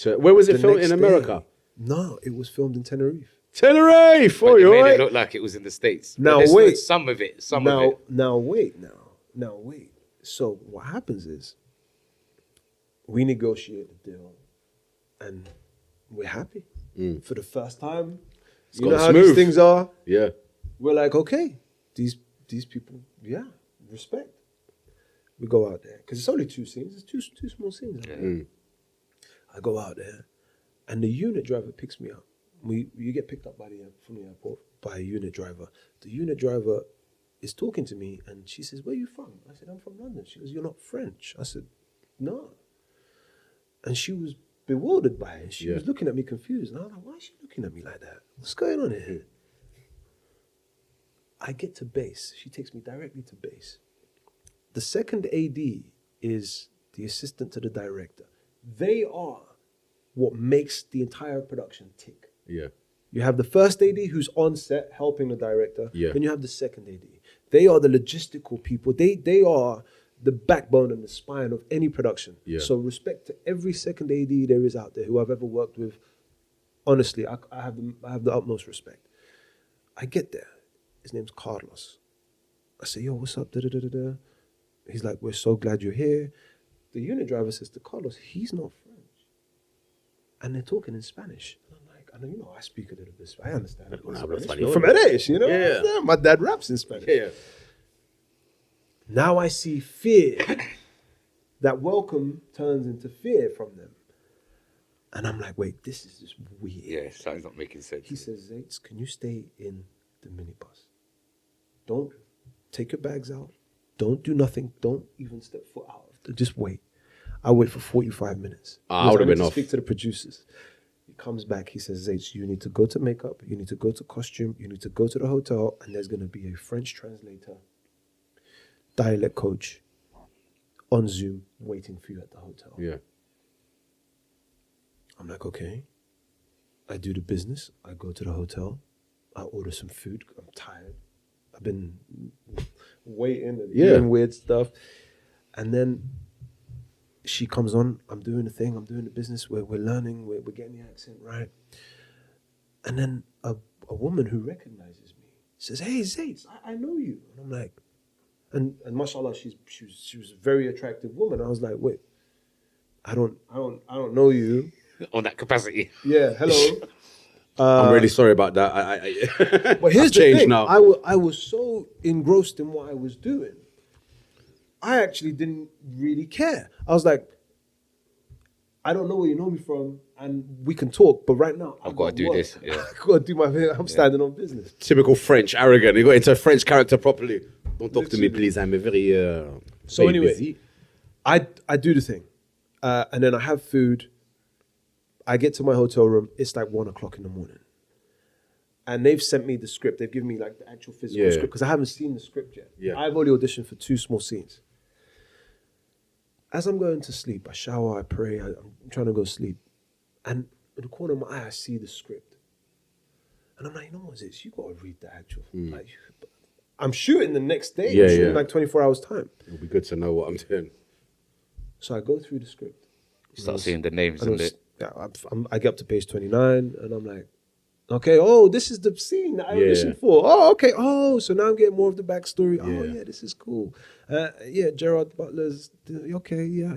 Where was it The filmed? next In America? day. No, it was filmed in Tenerife. Tenerife! Oh, You you made alright? it look like it was in the States. Now, But there's wait. some of it. Now wait. So what happens is we negotiate the deal and we're happy. For the first time. You know gone how smooth. these things are? Yeah. We're like, okay, these people, yeah, respect. We go out there because it's only 2 scenes. It's two small scenes. I go out there, and the unit driver picks me up. You get picked up from the airport by a unit driver. The unit driver is talking to me, and she says, "Where are you from?" I said, "I'm from London." She goes, "You're not French." I said, "No." And she was bewildered by it. She was looking at me confused, and I was like, "Why is she looking at me like that? What's going on here?" I get to base. She takes me directly to base. The second AD is the assistant to the director. They are what makes the entire production tick. Yeah. You have the first AD who's on set helping the director. Yeah. Then you have the second AD. They are the logistical people. They are the backbone and the spine of any production. Yeah. So respect to every second AD there is out there who I've ever worked with. Honestly, I have the utmost respect. I get there. His name's Carlos. I say, yo, what's up? Da-da-da-da-da. He's like, we're so glad you're here. The unit driver says to Carlos, he's not French. And they're talking in Spanish. And I'm like, I speak a little bit. I understand it. hablo Spanish. español. From Eres, Yeah. My dad raps in Spanish. Yeah. Now I see fear. That welcome turns into fear from them. And I'm like, wait, this is just weird. Yeah, something's not making sense. He says, Zates, can you stay in the minibus? Don't take your bags out. Don't do nothing. Don't even step foot out. Just wait. I wait for 45 minutes. I would have been off. Speak to the producers. He comes back. He says, Zates, you need to go to makeup. You need to go to costume. You need to go to the hotel. And there's going to be a French translator, dialect coach on Zoom waiting for you at the hotel. Yeah. I'm like, okay. I do the business. I go to the hotel. I order some food. I'm tired. I've been waiting and doing weird stuff. And then she comes on. I'm doing the thing. I'm doing the business. We're learning. We're getting the accent right. And then a woman who recognizes me says, hey, Zates, I know you. And I'm like, and mashallah, she was a very attractive woman. I was like, wait, I don't know you. On that capacity. Yeah, hello. I'm really sorry about that. But here's the changed thing. now. I was so engrossed in what I was doing. I actually didn't really care. I was like, I don't know where you know me from, and we can talk, but right now I've got to do work. this. Yeah. I've got to do my thing. I'm standing on business. Typical French, arrogant. You got into a French character properly. Don't talk to me, please. I'm very So very anyway, busy. I do the thing, and then I have food. I get to my hotel room. It's like 1 o'clock in the morning, and they've sent me the script. They've given me like the actual physical script because I haven't seen the script yet. Yeah. I've only auditioned for 2 small scenes. As I'm going to sleep, I shower, I pray, I'm trying to go to sleep, and in the corner of my eye, I see the script, and I'm like, you know what, Zates, you got to read the actual. Like, I'm shooting the next day. I'm shooting like 24 hours time. It'll be good to know what I'm doing. So I go through the script. Start seeing the names and it. Yeah, I get up to page 29 and I'm like, okay, oh, this is the scene that I auditioned for. Oh, okay. Oh, so now I'm getting more of the backstory. Oh, yeah, this is cool. Yeah, Gerard Butler's, okay, yeah.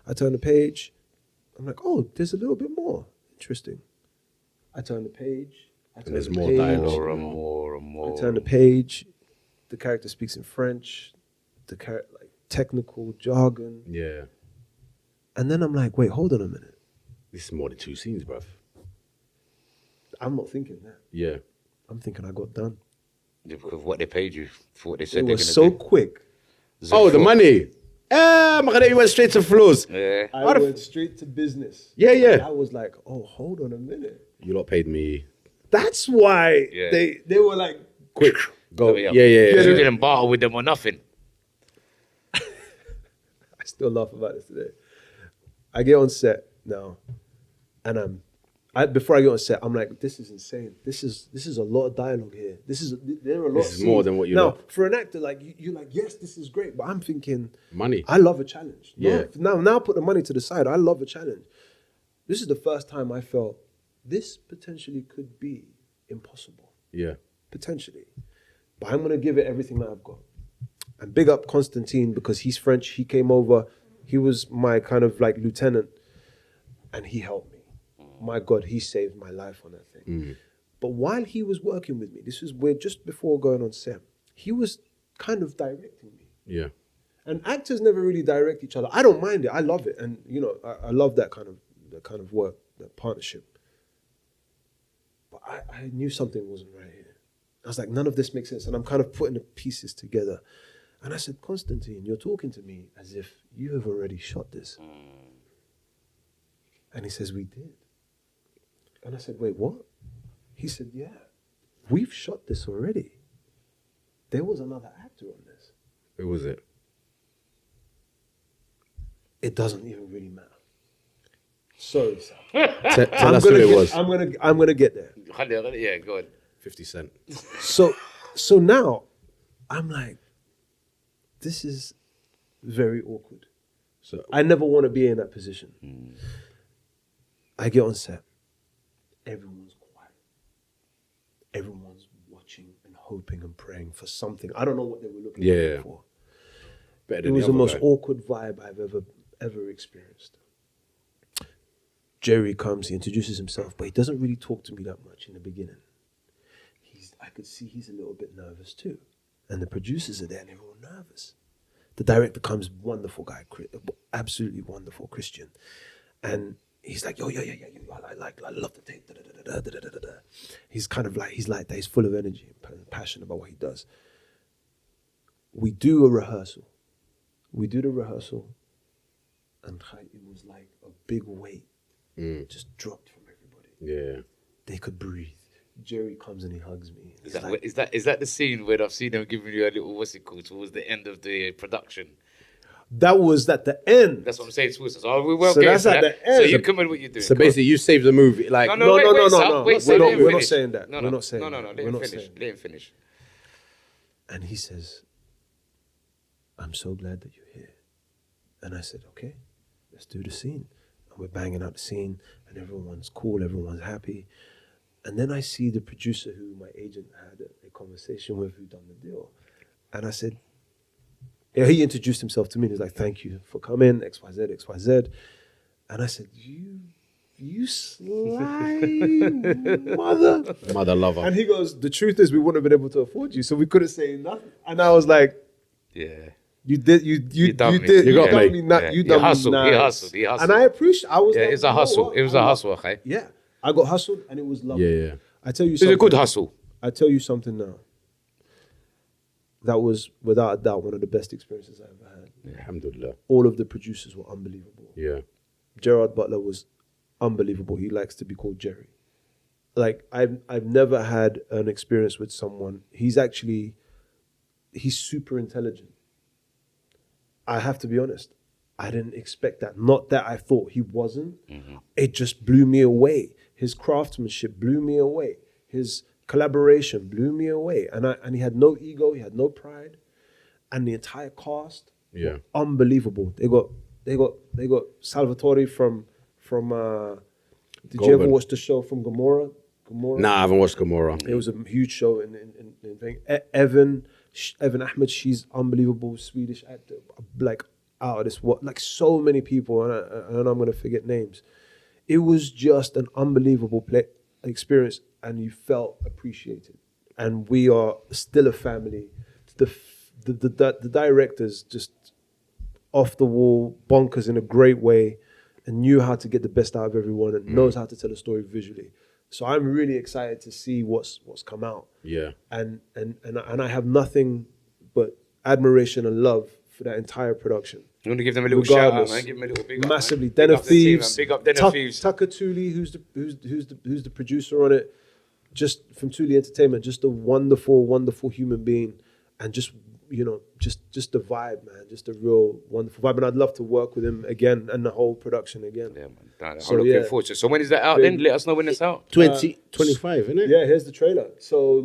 I turn the page. I'm like, oh, there's a little bit more. Interesting. I turn the page. There's more dialogue. More and more. I turn the page. The character speaks in French. The character, like, technical jargon. Yeah. And then I'm like, wait, hold on a minute. This is more than 2 scenes, bruv. I'm not thinking that. Yeah. I'm thinking I got done. Because what they paid you for what they said It they're was going to so do. quick. Oh, the money. You went straight to flows. Yeah. I went straight to business. Yeah. I was like, oh, hold on a minute. You lot paid me. That's why Yeah. they were like, Quick. Go. Yeah. Yeah. You didn't barter with them or nothing. I still laugh about this today. I get on set now, and before I get on set, I'm like, this is insane. This is a lot of dialogue here. There are a lot. This is more than what you now know. for an actor. Like you're like, yes, this is great, but I'm thinking Money. I love a challenge. Yeah. Now put the money to the side. I love a challenge. This is the first time I felt this potentially could be impossible. Yeah. Potentially, but I'm gonna give it everything that I've got. And big up Constantine because he's French. He came over. He was my kind of like lieutenant, and he helped me. My God, he saved my life on that thing. But while he was working with me, this was weird, just before going on set, he was kind of directing me. Yeah. And actors never really direct each other. I don't mind it. I love it, and you know, I love that kind of work, that partnership. But I knew something wasn't right here. I was like, none of this makes sense, and I'm kind of putting the pieces together. And I said, Constantine, you're talking to me as if you have already shot this. And he says, we did. And I said, wait, what? He said, yeah, we've shot this already. There was another actor on this. Who was it? It doesn't even really matter. Sorry, Sal. Tell us who it was. I'm gonna get there. Yeah, go on. 50 Cent. So now I'm like, this is very awkward. So I never want to be in that position. I get on set. Everyone's quiet. Everyone's watching and hoping and praying for something. I don't know what they were looking for. Better It than was the other most guy. awkward vibe I've ever experienced. Jerry comes, he introduces himself, but he doesn't really talk to me that much in the beginning. I could see he's a little bit nervous too. And the producers are there and they're all nervous. The director comes, wonderful guy, absolutely wonderful Christian. And he's like, yo, I love the tape. He's kind of like, he's like that. He's full of energy and passionate about what he does. We do a rehearsal. We do the rehearsal. And it was like a big weight just dropped from everybody. Yeah. They could breathe. Jerry comes and he hugs me. Is that the scene where I've seen them giving you a little, what's it called, towards the end of the production? That was at the end. That's what I'm saying. So we won't So get that's into at that. the end. So you come in what you're doing. So basically, you saved the movie. Like, No. Wait, We're not saying that. No, We're not saying no. that. Let We're him not finish. saying Let him finish. And he says, I'm so glad that you're here. And I said, okay, let's do the scene. And we're banging out the scene and everyone's cool, everyone's happy. And then I see the producer who my agent had a conversation with, who done the deal. And I said, yeah, he introduced himself to me. He was like, thank you for coming, XYZ, XYZ. And I said, you sly mother lover. And he goes, the truth is we wouldn't have been able to afford you, so we couldn't say nothing. And I was like, yeah. You did. You done me. You got me. You done me. He hustled. And I appreciate. I was. Yeah, like, it's a hustle. It was a hustle, okay? Yeah, I got hustled, and it was lovely. Yeah. I tell you, It was a good hustle. I tell you something now. That was without a doubt one of the best experiences I ever had. Yeah. Alhamdulillah. All of the producers were unbelievable. Yeah. Gerard Butler was unbelievable. He likes to be called Jerry. Like I've never had an experience with someone. He's super intelligent. I have to be honest. I didn't expect that. Not that I thought he wasn't. Mm-hmm. It just blew me away. His craftsmanship blew me away. His collaboration blew me away. And he had no ego. He had no pride. And the entire cast, unbelievable. They got Salvatore from. Did you ever watch the show from Gomorrah? Nah, I haven't watched Gomorrah. It was a huge show in thing. Evan Ahmed, she's unbelievable, Swedish actor, like out of this world, like so many people, and I know I'm going to forget names. It was just an unbelievable experience, and you felt appreciated. And we are still a family. The directors just off the wall, bonkers in a great way, and knew how to get the best out of everyone, and knows how to tell a story visually. So I'm really excited to see what's come out. Yeah. And I have nothing but admiration and love for that entire production. You want to give them a little shout out, man? Give them a little big up. Massively. Man. Den of Thieves. Big up Den of Thieves. Tucker Tooley, who's the producer on it, just from Tooley Entertainment, just a wonderful, wonderful human being, and just the vibe, man, just a real wonderful vibe. And I'd love to work with him again and the whole production again. Yeah, man. I'm looking forward to it. So when is that out then? Let us know when it's out. 2025, isn't it? Yeah, here's the trailer. So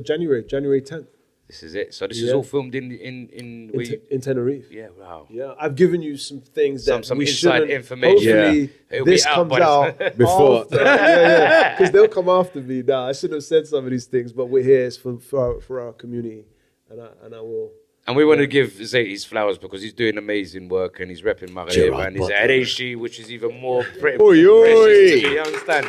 January 10th. This is it. So this is all filmed in Tenerife. Yeah, wow. Yeah, I've given you some things that some we inside shouldn't. information. Hopefully, It'll this be out comes by out before. because they'll come after me. Now I shouldn't have said some of these things, but we're here for our community, and I will. And we want to give Zates flowers because he's doing amazing work and he's repping Maghreb and he's at Areshi, which is even more precious to me, you understand?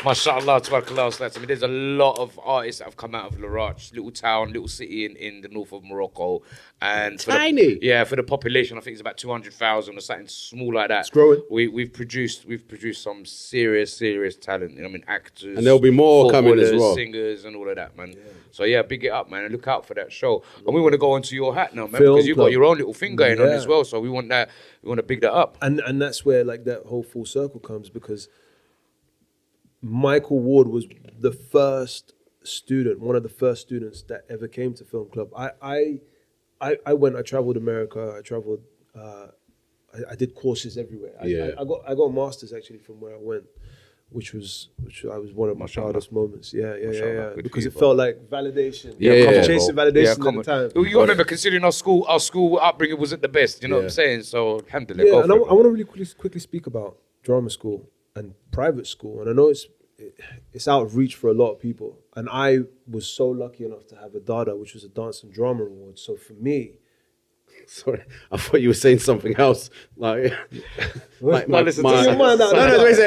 MashaAllah, tabarakallah. I mean, there's a lot of artists that have come out of Larach, little town, little city in the north of Morocco. And for the population, I think it's about 200,000 or something small like that. It's growing. We've produced some serious talent. I mean, actors. And there'll be more coming as well. Singers and all of that, man. Yeah. So yeah, big it up, man, and look out for that show. And we want to go onto your hat now, man, because you've got your own little thing going on as well. So we want to big that up. And that's where like that whole full circle comes, because Michael Ward was the first student, one of the first students that ever came to Film Club. I traveled America. I did courses everywhere. I got masters actually from where I went, which was one of my proudest moments. Yeah. Because it felt like validation. Chasing validation at the time. You got to remember, considering our school upbringing wasn't the best. You know what I'm saying? So alhamdulillah. Yeah, and I want to really quickly speak about drama school and private school. And I know it's out of reach for a lot of people. And I was so lucky enough to have a DADA, which was a Dance and Drama Award. So for me, Sorry, I thought you were saying something else. Like, my listen my, to no,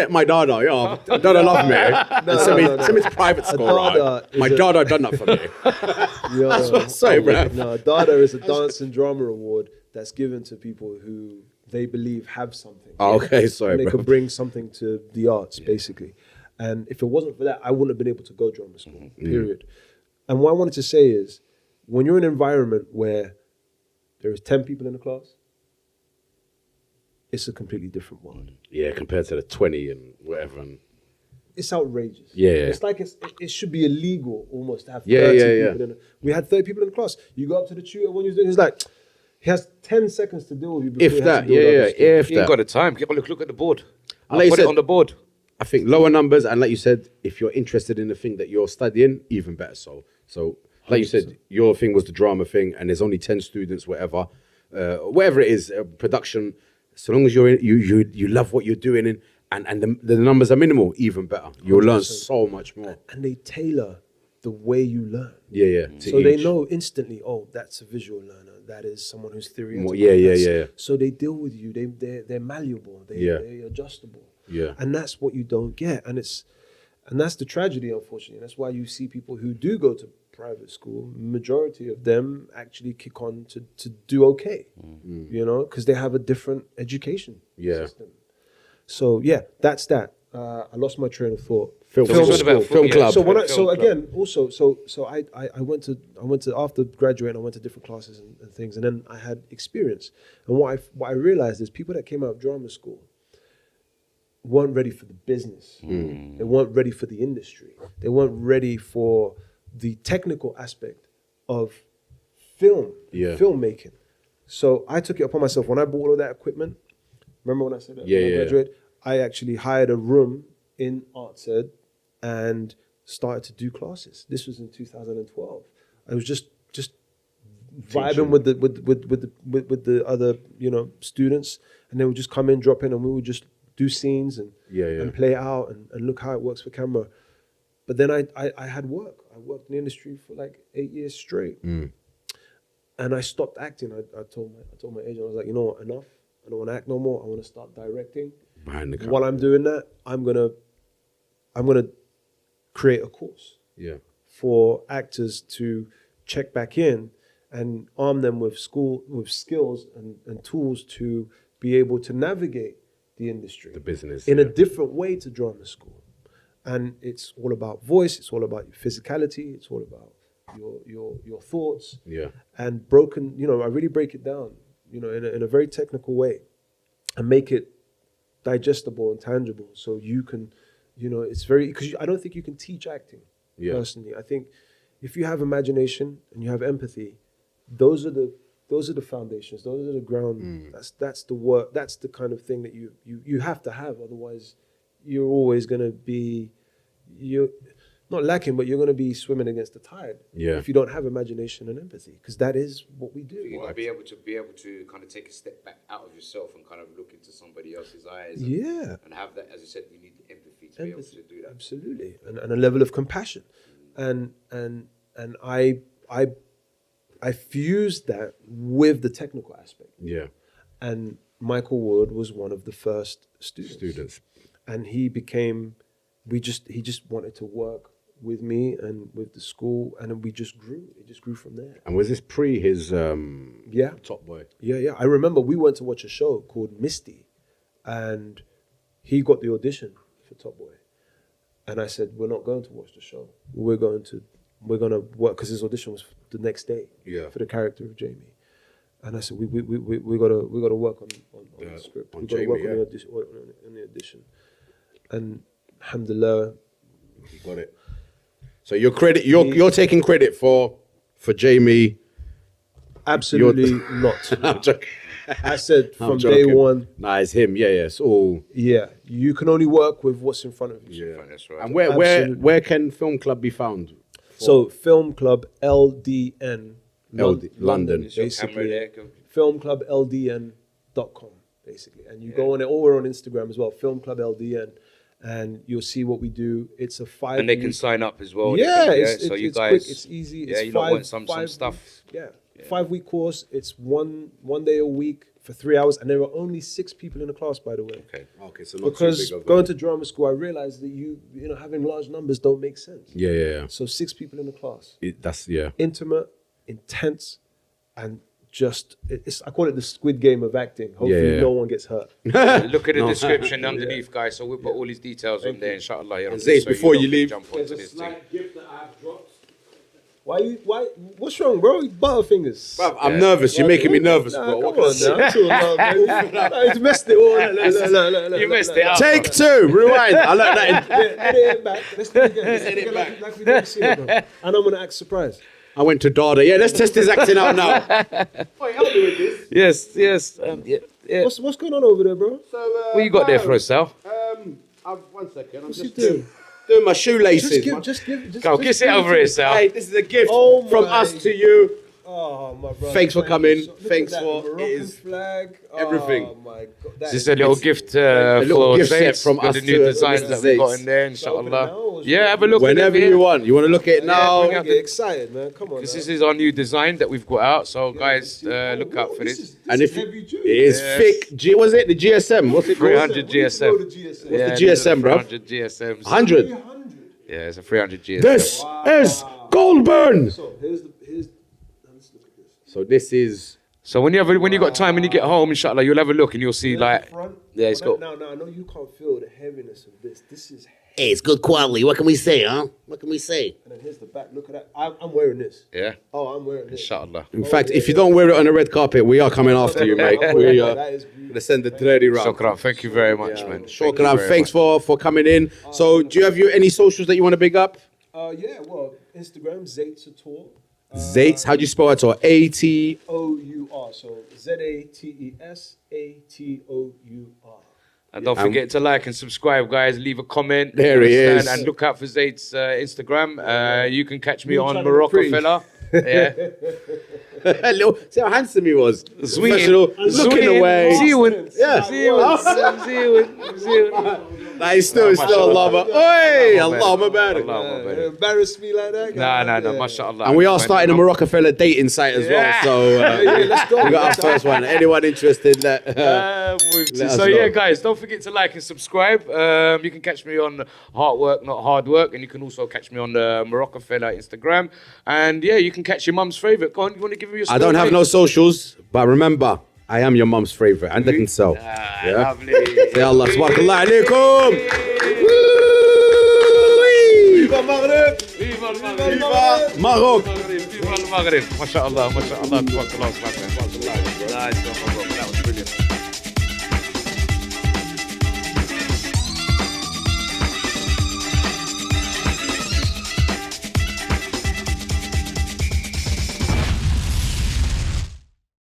my dada, dada love me. Send me to private school, dada right? My dada done that for me. That's what I say, bro. No, Dada is a dance and drama award that's given to people who they believe have something. Oh, okay, sorry, and they bro. could bring something to the arts, basically. And if it wasn't for that, I wouldn't have been able to go drama school, period. And what I wanted to say is, when you're in an environment where there is 10 people in the class, it's a completely different world. Yeah, compared to the 20 and whatever. And It's outrageous. Yeah. It's like it should be illegal almost to have 30 Yeah. people in it. We had 30 people in the class. You go up to the tutor when you're doing, he's like, he has 10 seconds to deal with you before if he has that, to build up his story. if You ain't that. got the time. Look at the board. Like you Put said- it on the board. I think lower numbers, and like you said, if you're interested in the thing that you're studying, even better. So like you said, your thing was the drama thing, and there's only 10 students, whatever it is, production. So long as you love what you're doing, and the numbers are minimal, even better. You'll learn so much more. And they tailor the way you learn. Yeah. So they know instantly, oh, that's a visual learner. That is someone who's theoretical. Yeah. So they deal with you. They're malleable. They're adjustable. Yeah. And that's what you don't get. And that's the tragedy, unfortunately. That's why you see people who do go to private school, majority of them actually kick on to do okay, because they have a different education system. So yeah, that's that. I lost my train of thought. Film club. So when Film club. again, also, I went to after graduating, I went to different classes and things, and then I had experience. And what I realized is people that came out of drama school weren't ready for the business. They weren't ready for the industry. They weren't ready for the technical aspect of filmmaking. So I took it upon myself when I bought all of that equipment. Remember when I said that? When I graduated, I actually hired a room in Arts Ed and started to do classes. This was in 2012. I was just vibing with the other students, and they would just come in, drop in, and we would just do scenes and play it out and look how it works for camera. But then I had work. I worked in the industry for like 8 years straight, and I stopped acting. I told my agent, I was like, you know what, enough. I don't want to act no more. I want to start directing. Behind the camera. While I'm doing that, I'm gonna create a course for actors to check back in and arm them with skills and tools to be able to navigate the industry, The business. in a different way to drama school. And it's all about voice. It's all about your physicality. It's all about your thoughts. Yeah. And broken, I really break it down, in a very technical way, and make it digestible and tangible. So you can, it's very, because I don't think you can teach acting. Personally, I think if you have imagination and you have empathy, those are the foundations. Those are the ground. That's the work. That's the kind of thing that you have to have. Otherwise, you're always gonna be not lacking, but you're gonna be swimming against the tide. If you don't have imagination and empathy, because that is what we do. You got to be able to kind of take a step back out of yourself and kind of look into somebody else's eyes. And have that, as you said, you need empathy to be able to do that. Absolutely, and a level of compassion, and I fused that with the technical aspect. Yeah. And Michael Wood was one of the first students. And he just wanted to work with me and with the school, and we just grew. It just grew from there. And was this pre his Top Boy? Yeah. I remember we went to watch a show called Misty, and he got the audition for Top Boy. And I said, we're not going to watch the show. We're going to work, because his audition was the next day for the character of Jamie. And I said, we gotta work on the script. We gotta work on the audition. And alhamdulillah, You got it. So you're taking credit for Jamie. absolutely not. I'm joking. I said I'm from day joking. one, Nah, it's him. Yeah. It's all. you can only work with what's in front of you. Yeah. That's right. And Absolutely. where can Film Club be found? So Film Club LDN, London. Is your basically. camera there? filmclubldn.com, basically. And you go on it, or we're on Instagram as well, Film Club LDN, and you'll see what we do. It's a 5 And they can sign up as well. Yeah, They can, it's so you it's guys, quick, it's easy. Yeah, It's you don't want five some stuff. weeks. Yeah. 5-week course. It's one day a week for 3 hours, and there are only 6 people in the class, by the way. Okay, so not Because too big of going to drama school, I realized that you know having large numbers don't make sense. Yeah. So 6 people in the class. That's Intimate, intense, and just I call it the Squid Game of acting. Hopefully no one gets hurt. Look at the description underneath, guys. So we'll put all these details on there, inshallah. And Zates, before you leave, jump onto this thing. gift that I've dropped. Why? What's wrong, bro? Butterfingers. Bruv, I'm nervous. You're making me nervous, Nah, bro. come on now. I'm too loud, man. You messed it all. You messed it up. Take 2. Rewind. I like that. Edit it back. Let's do it again. Let's do it back. Like we never seen it, bro. And I'm gonna act surprised. I went to Dada. Yeah, let's test his acting out now. Wait, help me with this. Yes. Yeah. What's going on over there, bro? So, What you got there for us, Sal? 1 second. I'm What's just he doing? doing my shoelaces. Just give. Go, kiss it over here, Sal. Hey, this is a gift Oh from my- us to you. Oh my brother. Thanks for Thank coming. you so- look Thanks at that for Moroccan it is flag. everything. Oh my god. This is a little gift little for gift set Zates from with us the new to designs Mr. that we got Zates. in there, Open it now, inshallah. or Yeah, have a look Whenever at it. you want. You want to look at it now? bring I out get excited, man. Come on. This now. is our new design that we've got out. So guys, look out for this. And if heavy it duty. is Yes. thick, was it the GSM? What's it called? 300 GSM. What's the GSM? Yeah, the GSM, bro? 300 GSMs. 100. 300. Yeah, it's a 300 GSM. This is Goldburn. So here's. Now let's look at this. So this is. So when you got time when you get home, inshallah, you'll have a look and you'll see like, Front. yeah, it's got. Now, I know you can't feel the heaviness of this. This is. Hey, it's good quality. What can we say, huh? What can we say? And then here's the back. Look at that. I'm wearing this. Yeah, Oh, I'm wearing this. inshallah. In fact, if you don't wear it on the red carpet, we are coming after you, mate. We are That is beautiful. gonna send the 30 round. Shukran, thank you very much, man. Thank you Shukran, very thanks much. for coming in. So, do you have any socials that you want to big up? Yeah, well, Instagram, Zates Atour. Zates, how do you spell it? Or AT. Atour. So Zates Atour. And don't forget to like and subscribe, guys. Leave a comment. There he is. And look out for Zate's Instagram. You can catch me You on trying to look pretty. Marrocafella. Yeah. Hello. See how handsome he was. Sweet. Professional, looking away. Nah, he's still Allahumma. Oi, Allahumma barik. Embarrass me like that, guy. No, mashallah. And we are starting a Marrocafella dating site as well. Yeah. So let's go. we got our first one. Anyone interested? Let us So know. yeah, guys, don't forget to like and subscribe. You can catch me on Hard Work, Not Hard Work, and you can also catch me on the Marrocafella Instagram. And yeah, you can catch your mum's favorite. Go on, you want to give me your? I don't have no socials, but remember, I am your mum's favorite. And they can sell. Lovely. Say Allah, tabarakallah alaikum. Viva Maghreb! Viva Viva Maroc! Viva Maghreb! MashaAllah, MashaAllah. Tabarakallah. Nice one, my brother. That was brilliant.